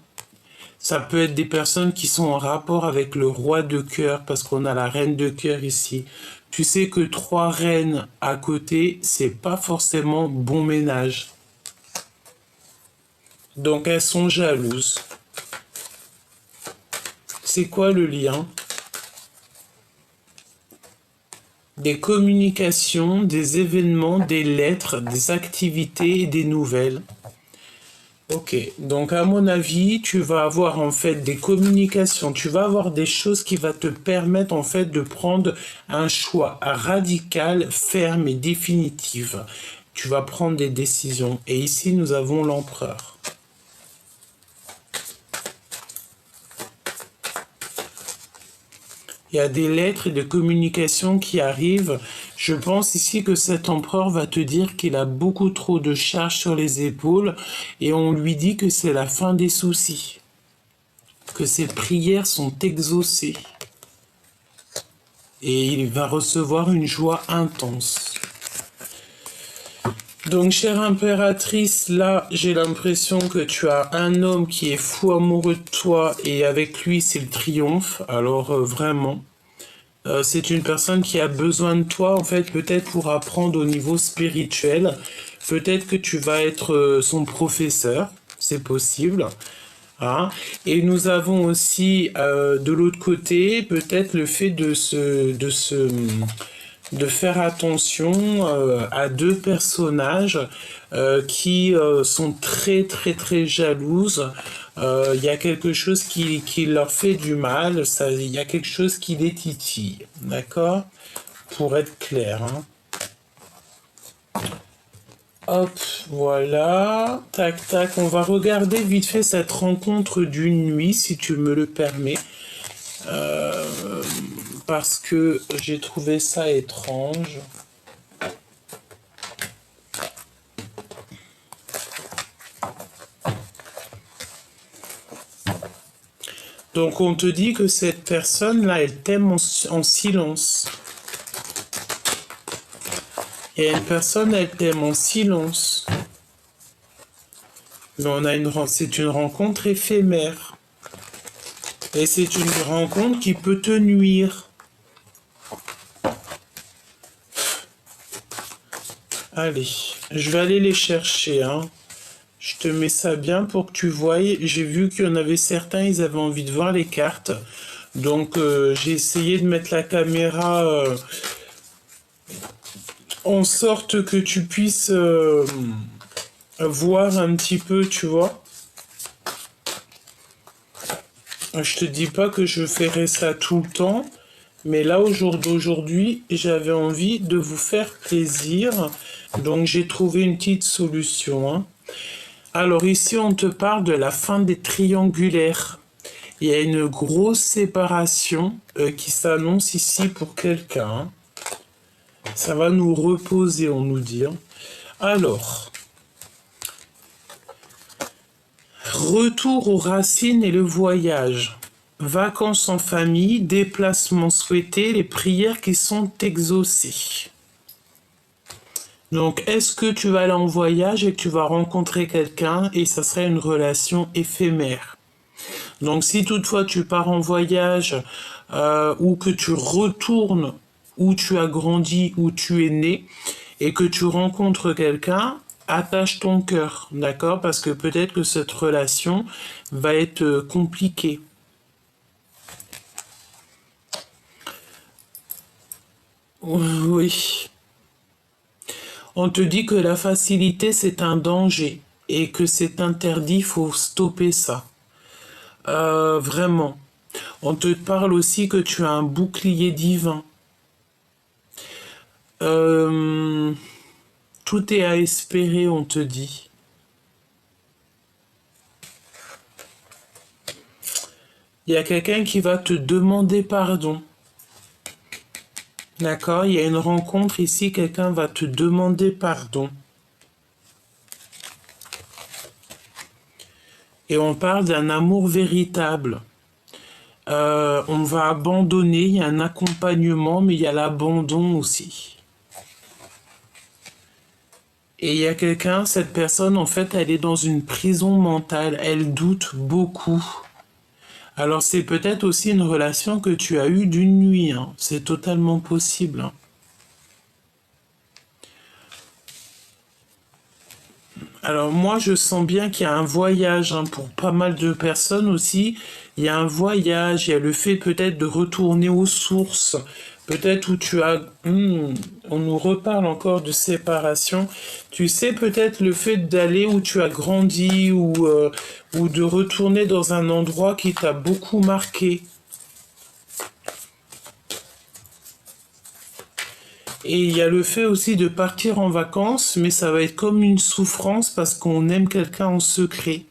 Ça peut être des personnes qui sont en rapport avec le roi de cœur parce qu'on a la reine de cœur ici. Tu sais que 3 reines à côté, c'est pas forcément bon ménage. Donc elles sont jalouses. C'est quoi le lien? Des communications, des événements, des lettres, des activités et des nouvelles. Ok, donc à mon avis, tu vas avoir en fait des communications, tu vas avoir des choses qui vont te permettre en fait de prendre un choix radical, ferme et définitif. Tu vas prendre des décisions. Et ici, nous avons l'empereur. Il y a des lettres et des communications qui arrivent. Je pense ici que cet empereur va te dire qu'il a beaucoup trop de charges sur les épaules et on lui dit que c'est la fin des soucis, que ses prières sont exaucées et il va recevoir une joie intense. Donc, chère impératrice, là, j'ai l'impression que tu as un homme qui est fou amoureux de toi et avec lui, c'est le triomphe. Alors, vraiment, c'est une personne qui a besoin de toi, en fait, peut-être pour apprendre au niveau spirituel. Peut-être que tu vas être son professeur, c'est possible. Hein. Et nous avons aussi, de l'autre côté, peut-être le fait de faire attention à 2 personnages qui sont très très très jalouses. Il y a quelque chose qui leur fait du mal, il y a quelque chose qui les titille, d'accord? Pour être clair. Hein. Hop, voilà, tac tac, on va regarder vite fait cette rencontre d'une nuit, si tu me le permets. Parce que j'ai trouvé ça étrange. Donc on te dit que cette personne-là, elle t'aime en silence. Il y a une personne, elle t'aime en silence. Mais c'est une rencontre éphémère. Et c'est une rencontre qui peut te nuire. Allez, je vais aller les chercher, hein. Je te mets ça bien pour que tu voies. J'ai vu qu'il y en avait certains, ils avaient envie de voir les cartes. Donc, j'ai essayé de mettre la caméra en sorte que tu puisses voir un petit peu, tu vois. Je te dis pas que je ferai ça tout le temps. Mais là, au jour d'aujourd'hui, j'avais envie de vous faire plaisir. Donc, j'ai trouvé une petite solution, hein. Alors ici, on te parle de la fin des triangulaires. Il y a une grosse séparation qui s'annonce ici pour quelqu'un. Hein. Ça va nous reposer, on nous dit. Hein. Alors, retour aux racines et le voyage. Vacances en famille, déplacements souhaités, les prières qui sont exaucées. Donc, est-ce que tu vas aller en voyage et que tu vas rencontrer quelqu'un et ça serait une relation éphémère? Donc si toutefois tu pars en voyage ou que tu retournes où tu as grandi, où tu es né, et que tu rencontres quelqu'un, attache ton cœur, d'accord? Parce que peut-être que cette relation va être compliquée. Oui. On te dit que la facilité, c'est un danger et que c'est interdit, faut stopper ça. Vraiment. On te parle aussi que tu as un bouclier divin. Euh, Tout est à espérer, on te dit. Il y a quelqu'un qui va te demander pardon. D'accord? Il y a une rencontre ici, quelqu'un va te demander pardon. Et on parle d'un amour véritable. On va abandonner, il y a un accompagnement, mais il y a l'abandon aussi. Et il y a quelqu'un, cette personne, en fait, elle est dans une prison mentale, elle doute beaucoup. Alors c'est peut-être aussi une relation que tu as eue d'une nuit, hein. C'est totalement possible, hein. Alors moi, je sens bien qu'il y a un voyage, hein, pour pas mal de personnes aussi. Il y a un voyage, il y a le fait peut-être de retourner aux sources, peut-être où tu as... on nous reparle encore de séparation. Tu sais, peut-être le fait d'aller où tu as grandi ou de retourner dans un endroit qui t'a beaucoup marqué. Et il y a le fait aussi de partir en vacances, mais ça va être comme une souffrance parce qu'on aime quelqu'un en secret.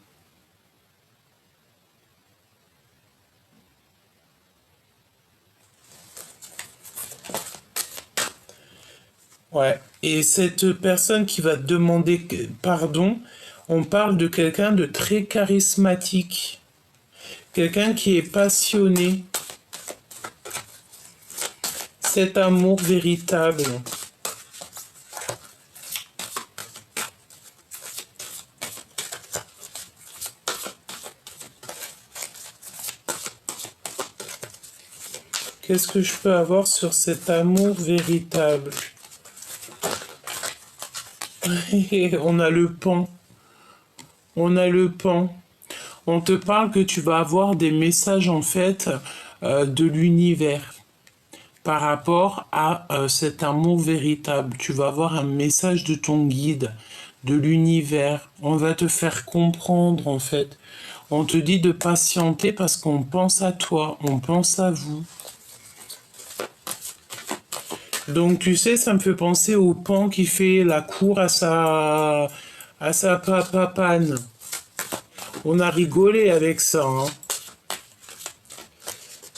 Ouais. Et cette personne qui va te demander pardon, on parle de quelqu'un de très charismatique, quelqu'un qui est passionné, cet amour véritable. Qu'est-ce que je peux avoir sur cet amour véritable? On a le pan. On a le pan. On te parle que tu vas avoir des messages en fait de l'univers par rapport à cet amour véritable. Tu vas avoir un message de ton guide, de l'univers. On va te faire comprendre en fait. On te dit de patienter parce qu'on pense à toi, on pense à vous. Donc tu sais, ça me fait penser au pan qui fait la cour à sa papane. On a rigolé avec ça, hein.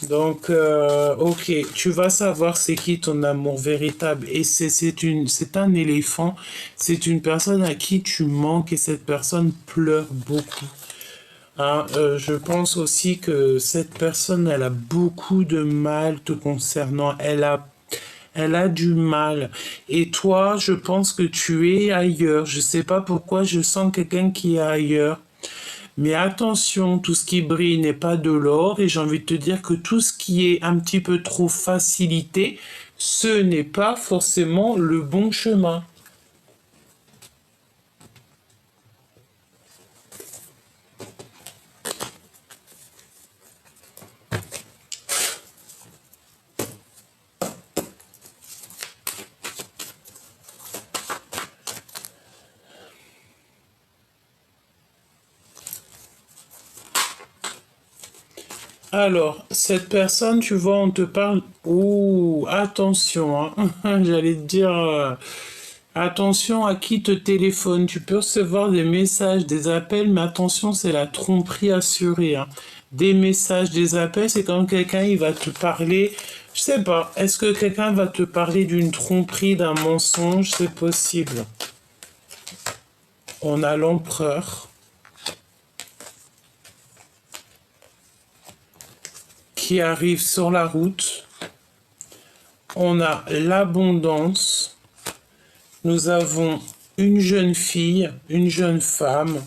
Donc, ok, tu vas savoir c'est qui ton amour véritable. Et c'est un éléphant, c'est une personne à qui tu manques et cette personne pleure beaucoup. Hein, je pense aussi que cette personne, elle a beaucoup de mal te concernant. Elle a du mal. Et toi, je pense que tu es ailleurs. Je sais pas pourquoi je sens quelqu'un qui est ailleurs. Mais attention, tout ce qui brille n'est pas de l'or et j'ai envie de te dire que tout ce qui est un petit peu trop facilité, ce n'est pas forcément le bon chemin. Alors, cette personne, tu vois, on te parle... Ouh, attention, hein. J'allais te dire... attention à qui te téléphone. Tu peux recevoir des messages, des appels, mais attention, c'est la tromperie assurée, hein. Des messages, des appels, c'est quand quelqu'un il va te parler. Je sais pas. Est-ce que quelqu'un va te parler d'une tromperie, d'un mensonge? C'est possible. On a l'empereur qui arrive sur la route. On a l'abondance. Nous avons une jeune fille, une jeune femme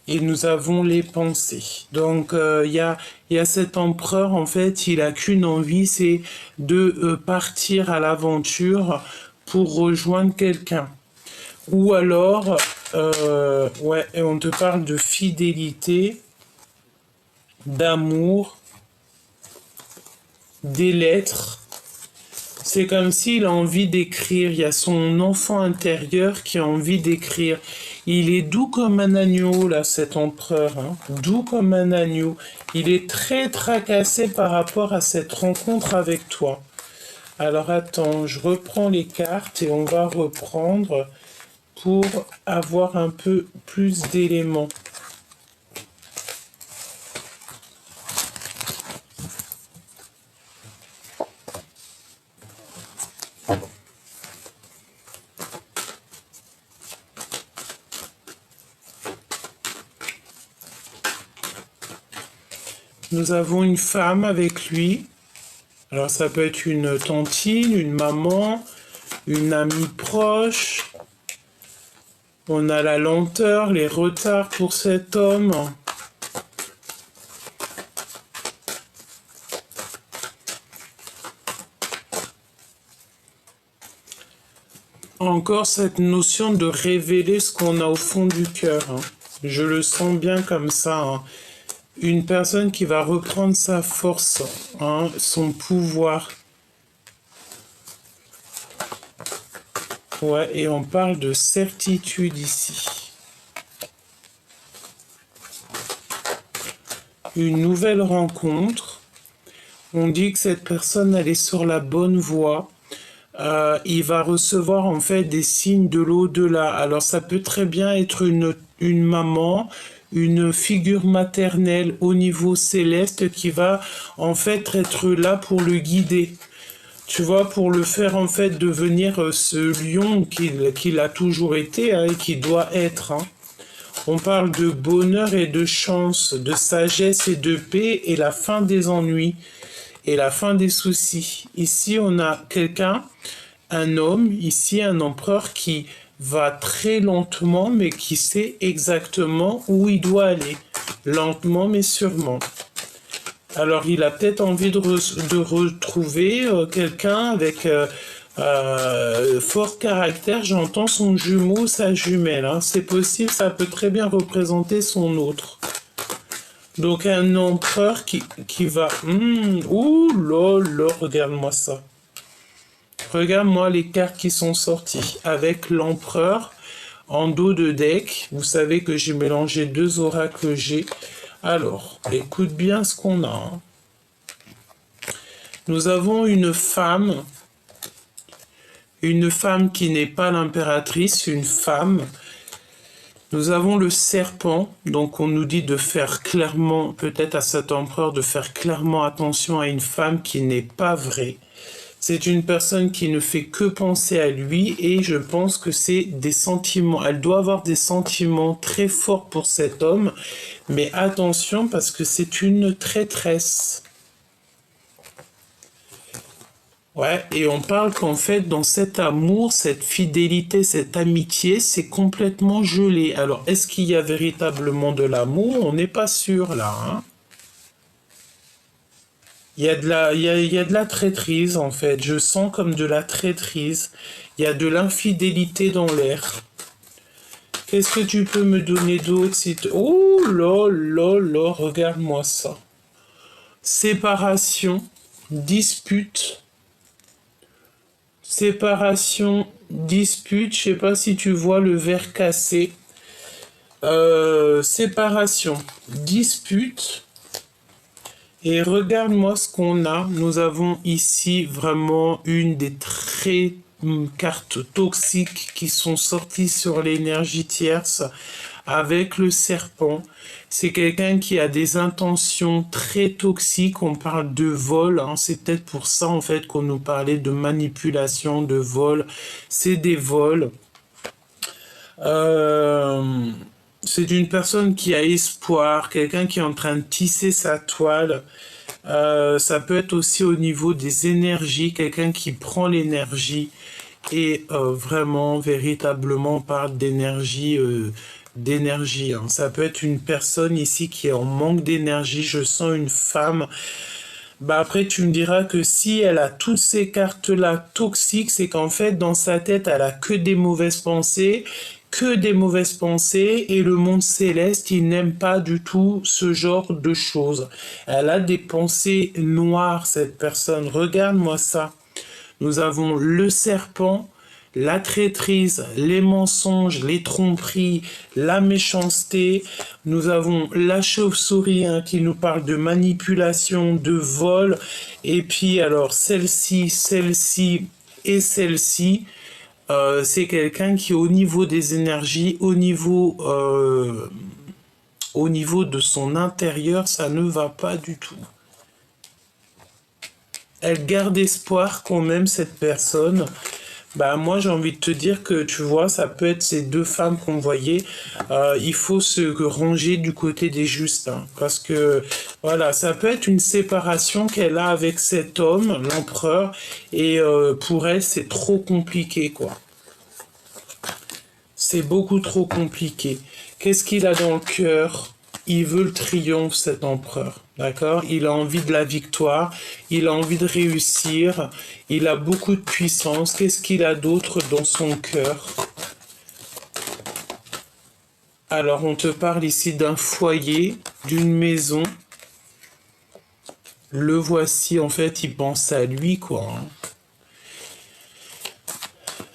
Et nous avons les pensées. Donc, il y a cet empereur, en fait, il a qu'une envie, c'est de partir à l'aventure pour rejoindre quelqu'un. Ou alors, ouais, et on te parle de fidélité, d'amour, des lettres. C'est comme s'il a envie d'écrire. Il y a son enfant intérieur qui a envie d'écrire. Il est doux comme un agneau, là, cet empereur. Hein. Doux comme un agneau. Il est très tracassé par rapport à cette rencontre avec toi. Alors attends, je reprends les cartes et on va reprendre pour avoir un peu plus d'éléments. Nous avons une femme avec lui. Alors ça peut être une tantine, une maman, une amie proche. On a la lenteur, les retards pour cet homme. Encore cette notion de révéler ce qu'on a au fond du cœur. Hein. Je le sens bien comme ça. Hein. Une personne qui va reprendre sa force, hein, son pouvoir. Ouais, et on parle de certitude ici. Une nouvelle rencontre. On dit que cette personne, elle est sur la bonne voie. Il va recevoir en fait des signes de l'au-delà. Alors ça peut très bien être une maman, une figure maternelle au niveau céleste qui va en fait être là pour le guider. Tu vois, pour le faire en fait devenir ce lion qu'il a toujours été hein, et qui doit être. Hein. On parle de bonheur et de chance, de sagesse et de paix et la fin des ennuis et la fin des soucis. Ici, on a quelqu'un, un homme, ici un empereur qui va très lentement mais qui sait exactement où il doit aller. Lentement mais sûrement. Alors il a peut-être envie de retrouver quelqu'un avec fort caractère. J'entends son jumeau, sa jumelle. Hein. C'est possible, ça peut très bien représenter son autre. Donc un empereur qui va... ouh là là, regarde-moi ça. Regarde-moi les cartes qui sont sorties. Avec l'empereur en dos de deck. Vous savez que j'ai mélangé deux oracles G. Alors, écoute bien ce qu'on a. Hein. Nous avons une femme qui n'est pas l'impératrice, une femme. Nous avons le serpent, donc on nous dit de faire clairement, peut-être à cet empereur, de faire clairement attention à une femme qui n'est pas vraie. C'est une personne qui ne fait que penser à lui et je pense que c'est des sentiments. Elle doit avoir des sentiments très forts pour cet homme, mais attention parce que c'est une traîtresse. Ouais, et on parle qu'en fait, dans cet amour, cette fidélité, cette amitié, c'est complètement gelé. Alors, est-ce qu'il y a véritablement de l'amour? On n'est pas sûr là. Hein. Il y a de la traîtrise en fait. Je sens comme de la traîtrise. Il y a de l'infidélité dans l'air. Qu'est-ce que tu peux me donner d'autre si oh là là là, regarde-moi ça. Séparation, dispute. Séparation, dispute. Je sais pas si tu vois le verre cassé. Séparation, dispute. Et regarde-moi ce qu'on a. Nous avons ici vraiment une des très cartes toxiques qui sont sorties sur l'énergie tierce avec le serpent. C'est quelqu'un qui a des intentions très toxiques. On parle de vol. Hein. C'est peut-être pour ça en fait qu'on nous parlait de manipulation, de vol. C'est des vols. C'est une personne qui a espoir, quelqu'un qui est en train de tisser sa toile. Ça peut être aussi au niveau des énergies, quelqu'un qui prend l'énergie et vraiment, véritablement, on parle d'énergie d'énergie, hein. Ça peut être une personne ici qui est en manque d'énergie. Je sens une femme. Bah après, tu me diras que si elle a toutes ces cartes-là toxiques, c'est qu'en fait, dans sa tête, elle a que des mauvaises pensées, et le monde céleste, il n'aime pas du tout ce genre de choses. Elle a des pensées noires, cette personne. Regarde-moi ça. Nous avons le serpent, la traîtrise, les mensonges, les tromperies, la méchanceté. Nous avons la chauve-souris, hein, qui nous parle de manipulation, de vol. Et puis alors celle-ci et celle-ci. C'est quelqu'un qui, au niveau des énergies, au niveau de son intérieur, ça ne va pas du tout. Elle garde espoir quand même, cette personne. Bah moi j'ai envie de te dire que tu vois, ça peut être ces deux femmes qu'on voyait. Il faut se ranger du côté des justes, hein, parce que voilà, ça peut être une séparation qu'elle a avec cet homme, l'empereur, et pour elle c'est trop compliqué, quoi. C'est beaucoup trop compliqué. Qu'est-ce qu'il a dans le cœur? Il veut le triomphe, cet empereur. D'accord? Il a envie de la victoire. Il a envie de réussir. Il a beaucoup de puissance. Qu'est-ce qu'il a d'autre dans son cœur? Alors, on te parle ici d'un foyer, d'une maison. Le voici, en fait, il pense à lui, quoi, hein.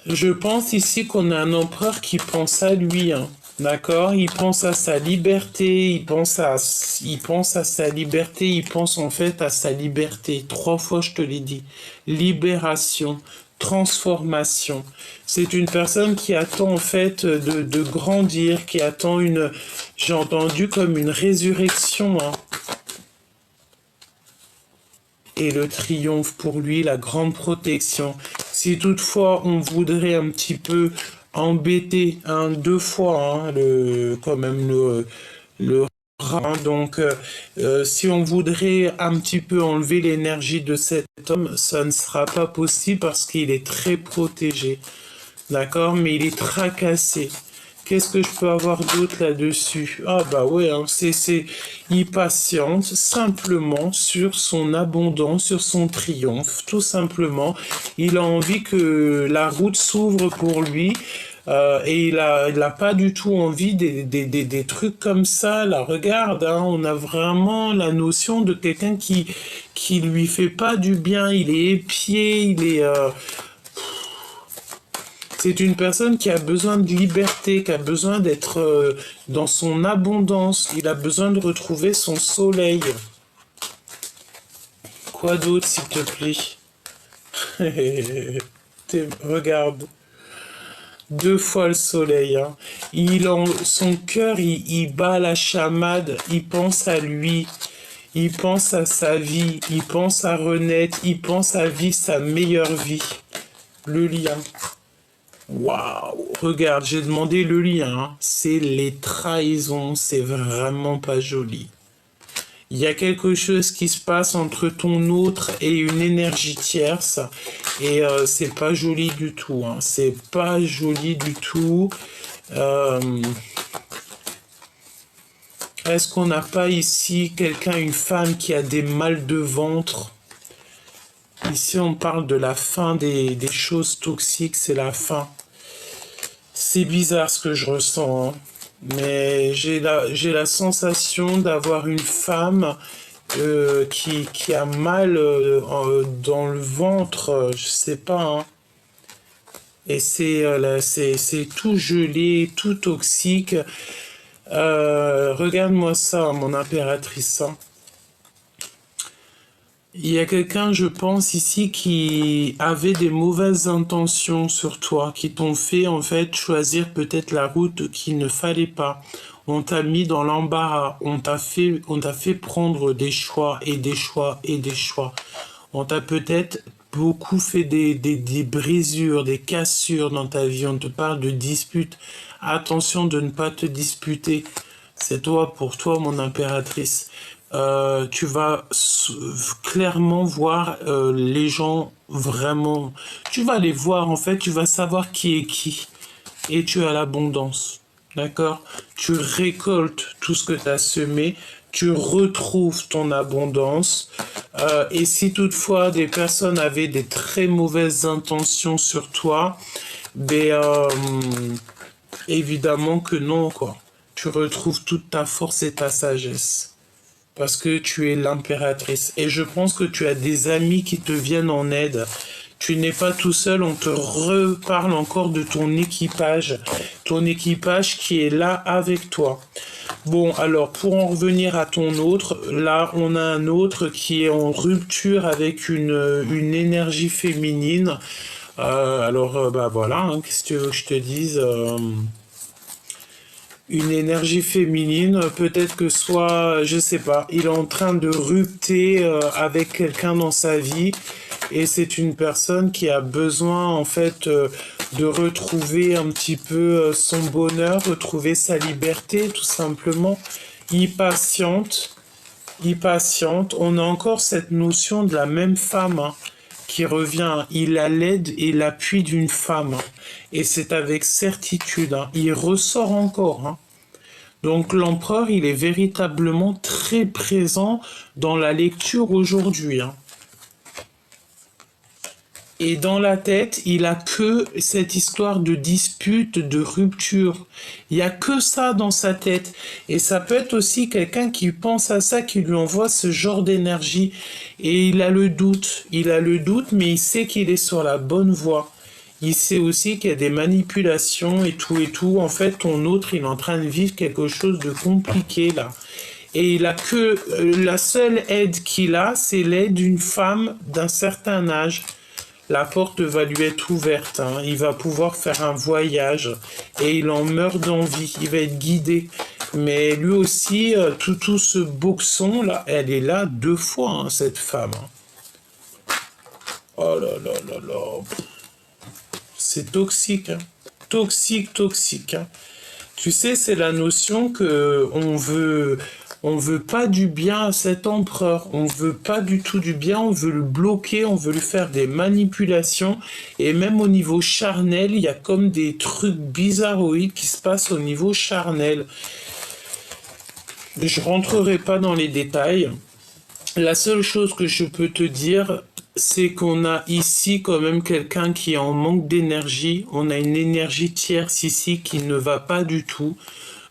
Je pense ici qu'on a un empereur qui pense à lui, hein. D'accord? Il pense à sa liberté, il pense à sa liberté, il pense en fait à sa liberté. 3 fois, je te l'ai dit. Libération, transformation. C'est une personne qui attend en fait de grandir, qui attend j'ai entendu comme une résurrection, hein. Et le triomphe pour lui, la grande protection. Si toutefois on voudrait un petit peu embêter, hein, 2 fois, hein, quand même le rat, hein. Donc si on voudrait un petit peu enlever l'énergie de cet homme, ça ne sera pas possible parce qu'il est très protégé. D'accord? Mais il est tracassé. Qu'est-ce que je peux avoir d'autre là-dessus? Ah bah ouais, hein, il patiente simplement sur son abondance, sur son triomphe, tout simplement. Il a envie que la route s'ouvre pour lui. Et il a pas du tout envie des trucs comme ça. Là, regarde, hein, on a vraiment la notion de quelqu'un qui lui fait pas du bien. Il est épié, c'est une personne qui a besoin de liberté, qui a besoin d'être dans son abondance. Il a besoin de retrouver son soleil. Quoi d'autre, s'il te plaît? Regarde. 2 fois le soleil, hein. Son cœur, il bat la chamade. Il pense à lui. Il pense à sa vie. Il pense à renaître. Il pense à vivre sa meilleure vie. Le lien. Waouh, regarde, j'ai demandé le lien, hein. C'est les trahisons, c'est vraiment pas joli. Il y a quelque chose qui se passe entre ton autre et une énergie tierce, et c'est pas joli du tout, hein. C'est pas joli du tout. Est-ce qu'on n'a pas ici une femme qui a des mal de ventre? Ici, on parle de la fin des choses toxiques, c'est la fin. C'est bizarre ce que je ressens, hein. Mais j'ai la sensation d'avoir une femme qui a mal dans le ventre, je sais pas, hein. Et c'est tout gelé, tout toxique. Regarde-moi ça, mon impératrice, hein. Il y a quelqu'un, je pense, ici qui avait des mauvaises intentions sur toi, qui t'ont fait, en fait, choisir peut-être la route qu'il ne fallait pas. On t'a mis dans l'embarras, on t'a fait prendre des choix et des choix et des choix. On t'a peut-être beaucoup fait des brisures, des cassures dans ta vie. On te parle de disputes. Attention de ne pas te disputer. C'est toi, pour toi, mon impératrice. Tu vas clairement voir les gens vraiment. Tu vas les voir, en fait, tu vas savoir qui est qui. Et tu as l'abondance. D'accord? Tu récoltes tout ce que tu as semé, tu retrouves ton abondance. Et si toutefois des personnes avaient des très mauvaises intentions sur toi, ben, évidemment que non, quoi. Tu retrouves toute ta force et ta sagesse. Parce que tu es l'impératrice. Et je pense que tu as des amis qui te viennent en aide. Tu n'es pas tout seul, on te reparle encore de ton équipage qui est là avec toi. Bon, alors pour en revenir à ton autre, là on a un autre qui est en rupture avec une énergie féminine. Bah voilà, hein, qu'est-ce que tu veux que je te dise une énergie féminine, peut-être que soit, je sais pas, il est en train de rupter avec quelqu'un dans sa vie et c'est une personne qui a besoin en fait de retrouver un petit peu son bonheur, retrouver sa liberté tout simplement. Impatiente, impatiente. On a encore cette notion de la même femme hein, qui revient. Il a l'aide et l'appui d'une femme. Et c'est avec certitude. Hein. Il ressort encore. Hein. Donc l'empereur, il est véritablement très présent dans la lecture aujourd'hui. Hein. Et dans la tête, il a que cette histoire de dispute, de rupture. Il y a que ça dans sa tête. Et ça peut être aussi quelqu'un qui pense à ça, qui lui envoie ce genre d'énergie. Et il a le doute. Il a le doute, mais il sait qu'il est sur la bonne voie. Il sait aussi qu'il y a des manipulations et tout et tout. En fait, ton autre, il est en train de vivre quelque chose de compliqué là. Et il a que la seule aide qu'il a, c'est l'aide d'une femme d'un certain âge. La porte va lui être ouverte, hein. Il va pouvoir faire un voyage et il en meurt d'envie, il va être guidé. Mais lui aussi, tout ce boxon là, elle est là 2 fois, hein, cette femme. Hein. Oh là là là là, c'est toxique, hein. Toxique, toxique. Hein. Tu sais, c'est la notion que on veut pas du bien à cet empereur. On veut pas du tout du bien. On veut le bloquer. On veut lui faire des manipulations. Et même au niveau charnel, il y a comme des trucs bizarroïdes qui se passent au niveau charnel. Je rentrerai pas dans les détails. La seule chose que je peux te dire, c'est qu'on a ici quand même quelqu'un qui est en manque d'énergie. On a une énergie tierce ici qui ne va pas du tout.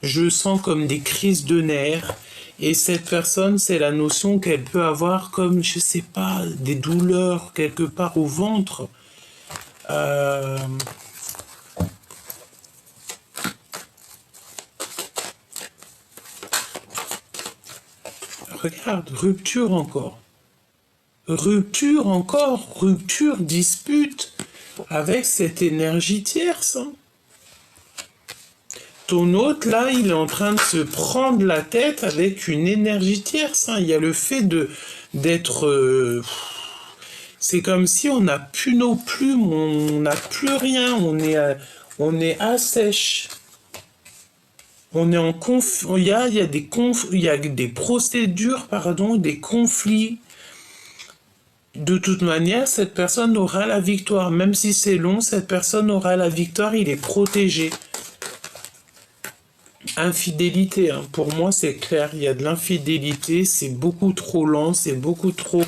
Je sens comme des crises de nerfs. Et cette personne, c'est la notion qu'elle peut avoir comme, je sais pas, des douleurs quelque part au ventre. Euh, Regarde, rupture encore. Rupture encore, rupture, dispute avec cette énergie tierce. Hein. Ton hôte, là, il est en train de se prendre la tête avec une énergie tierce. Hein. Il y a le fait de d'être... c'est comme si on n'a plus nos plumes, on n'a plus rien, on est à sèche. On est en il y a des il y a des procédures, pardon, des conflits. De toute manière, cette personne aura la victoire. Même si c'est long, cette personne aura la victoire, il est protégé. Infidélité, hein. Pour moi, c'est clair. Il y a de l'infidélité, c'est beaucoup trop lent, c'est beaucoup trop...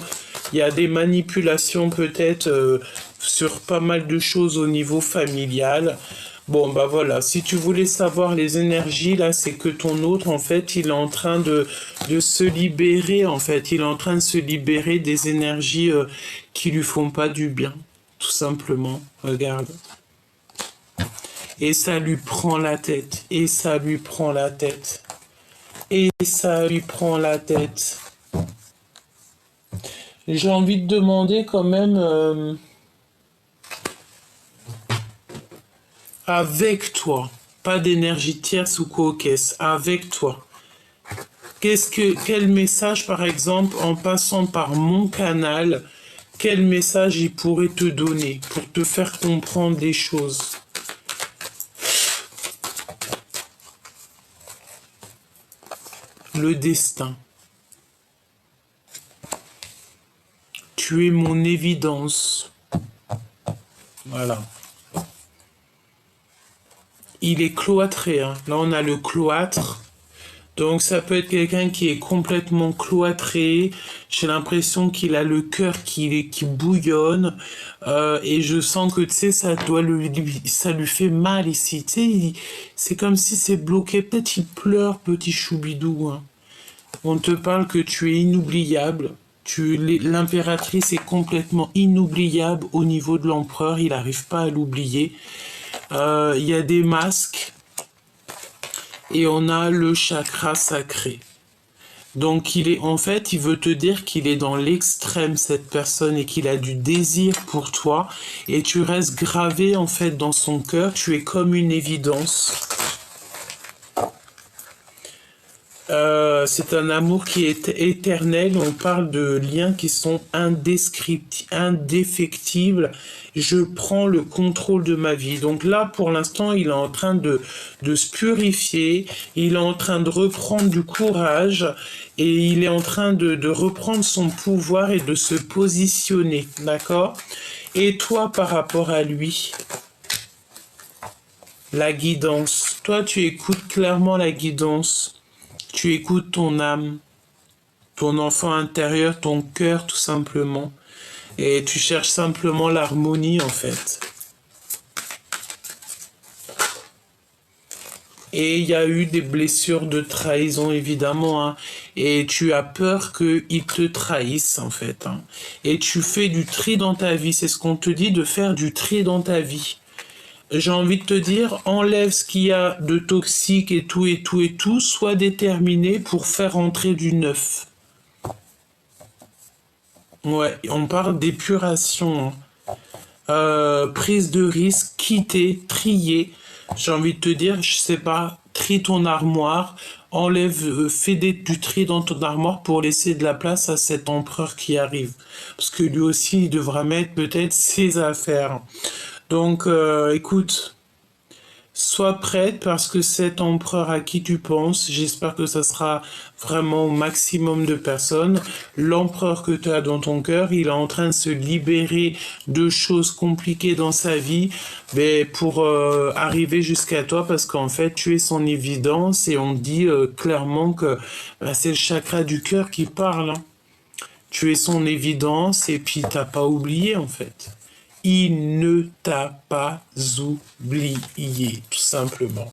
Il y a des manipulations peut-être sur pas mal de choses au niveau familial. Bon, bah voilà, si tu voulais savoir les énergies, là, c'est que ton autre, en fait, il est en train de se libérer, en fait. Il est en train de se libérer des énergies qui lui font pas du bien, tout simplement. Regarde. Et ça lui prend la tête, et ça lui prend la tête, et ça lui prend la tête. J'ai envie de demander quand même, avec toi, pas d'énergie tierce ou coquesse, avec toi. Quel message, par exemple, en passant par mon canal, quel message il pourrait te donner pour te faire comprendre des choses? Le destin. Tu es mon évidence. Voilà. il est cloîtré, hein. Là, on a le cloître. Donc, ça peut être quelqu'un qui est complètement cloîtré. J'ai l'impression qu'il a le cœur qui bouillonne. Et je sens que, tu sais, ça lui fait mal ici. Tu sais, c'est comme si c'est bloqué. Peut-être il pleure, petit choubidou, hein. On te parle que tu es inoubliable. L'impératrice est complètement inoubliable au niveau de l'empereur. Il n'arrive pas à l'oublier. Il y a des masques. Et on a le chakra sacré. Donc en fait, il veut te dire qu'il est dans l'extrême, cette personne, et qu'il a du désir pour toi. Et tu restes gravé, en fait, dans son cœur. Tu es comme une évidence. C'est un amour qui est éternel. On parle de liens qui sont indéfectibles. Je prends le contrôle de ma vie. Donc là, pour l'instant, il est en train de se purifier. Il est en train de reprendre du courage. Et il est en train de reprendre son pouvoir et de se positionner. D'accord? Et toi, par rapport à lui, la guidance. Toi, tu écoutes clairement la guidance. Tu écoutes ton âme, ton enfant intérieur, ton cœur tout simplement. Et tu cherches simplement l'harmonie en fait. Et il y a eu des blessures de trahison évidemment. Hein. Et tu as peur qu'ils te trahissent en fait. Hein. Et tu fais du tri dans ta vie. C'est ce qu'on te dit de faire du tri dans ta vie. J'ai envie de te dire, enlève ce qu'il y a de toxique et tout, et tout, et tout, sois déterminé pour faire entrer du neuf. Ouais, on parle d'épuration, hein. Prise de risque, quitter, trier. J'ai envie de te dire, je sais pas, trie ton armoire, enlève, fais du tri dans ton armoire pour laisser de la place à cet empereur qui arrive. Parce que lui aussi, il devra mettre peut-être ses affaires. Donc, écoute, sois prête parce que cet empereur à qui tu penses, j'espère que ça sera vraiment au maximum de personnes. L'empereur que tu as dans ton cœur, il est en train de se libérer de choses compliquées dans sa vie mais pour arriver jusqu'à toi parce qu'en fait, tu es son évidence et on dit clairement que c'est le chakra du cœur qui parle. Hein. Tu es son évidence et puis t'as pas oublié en fait. Il ne t'a pas oublié, tout simplement.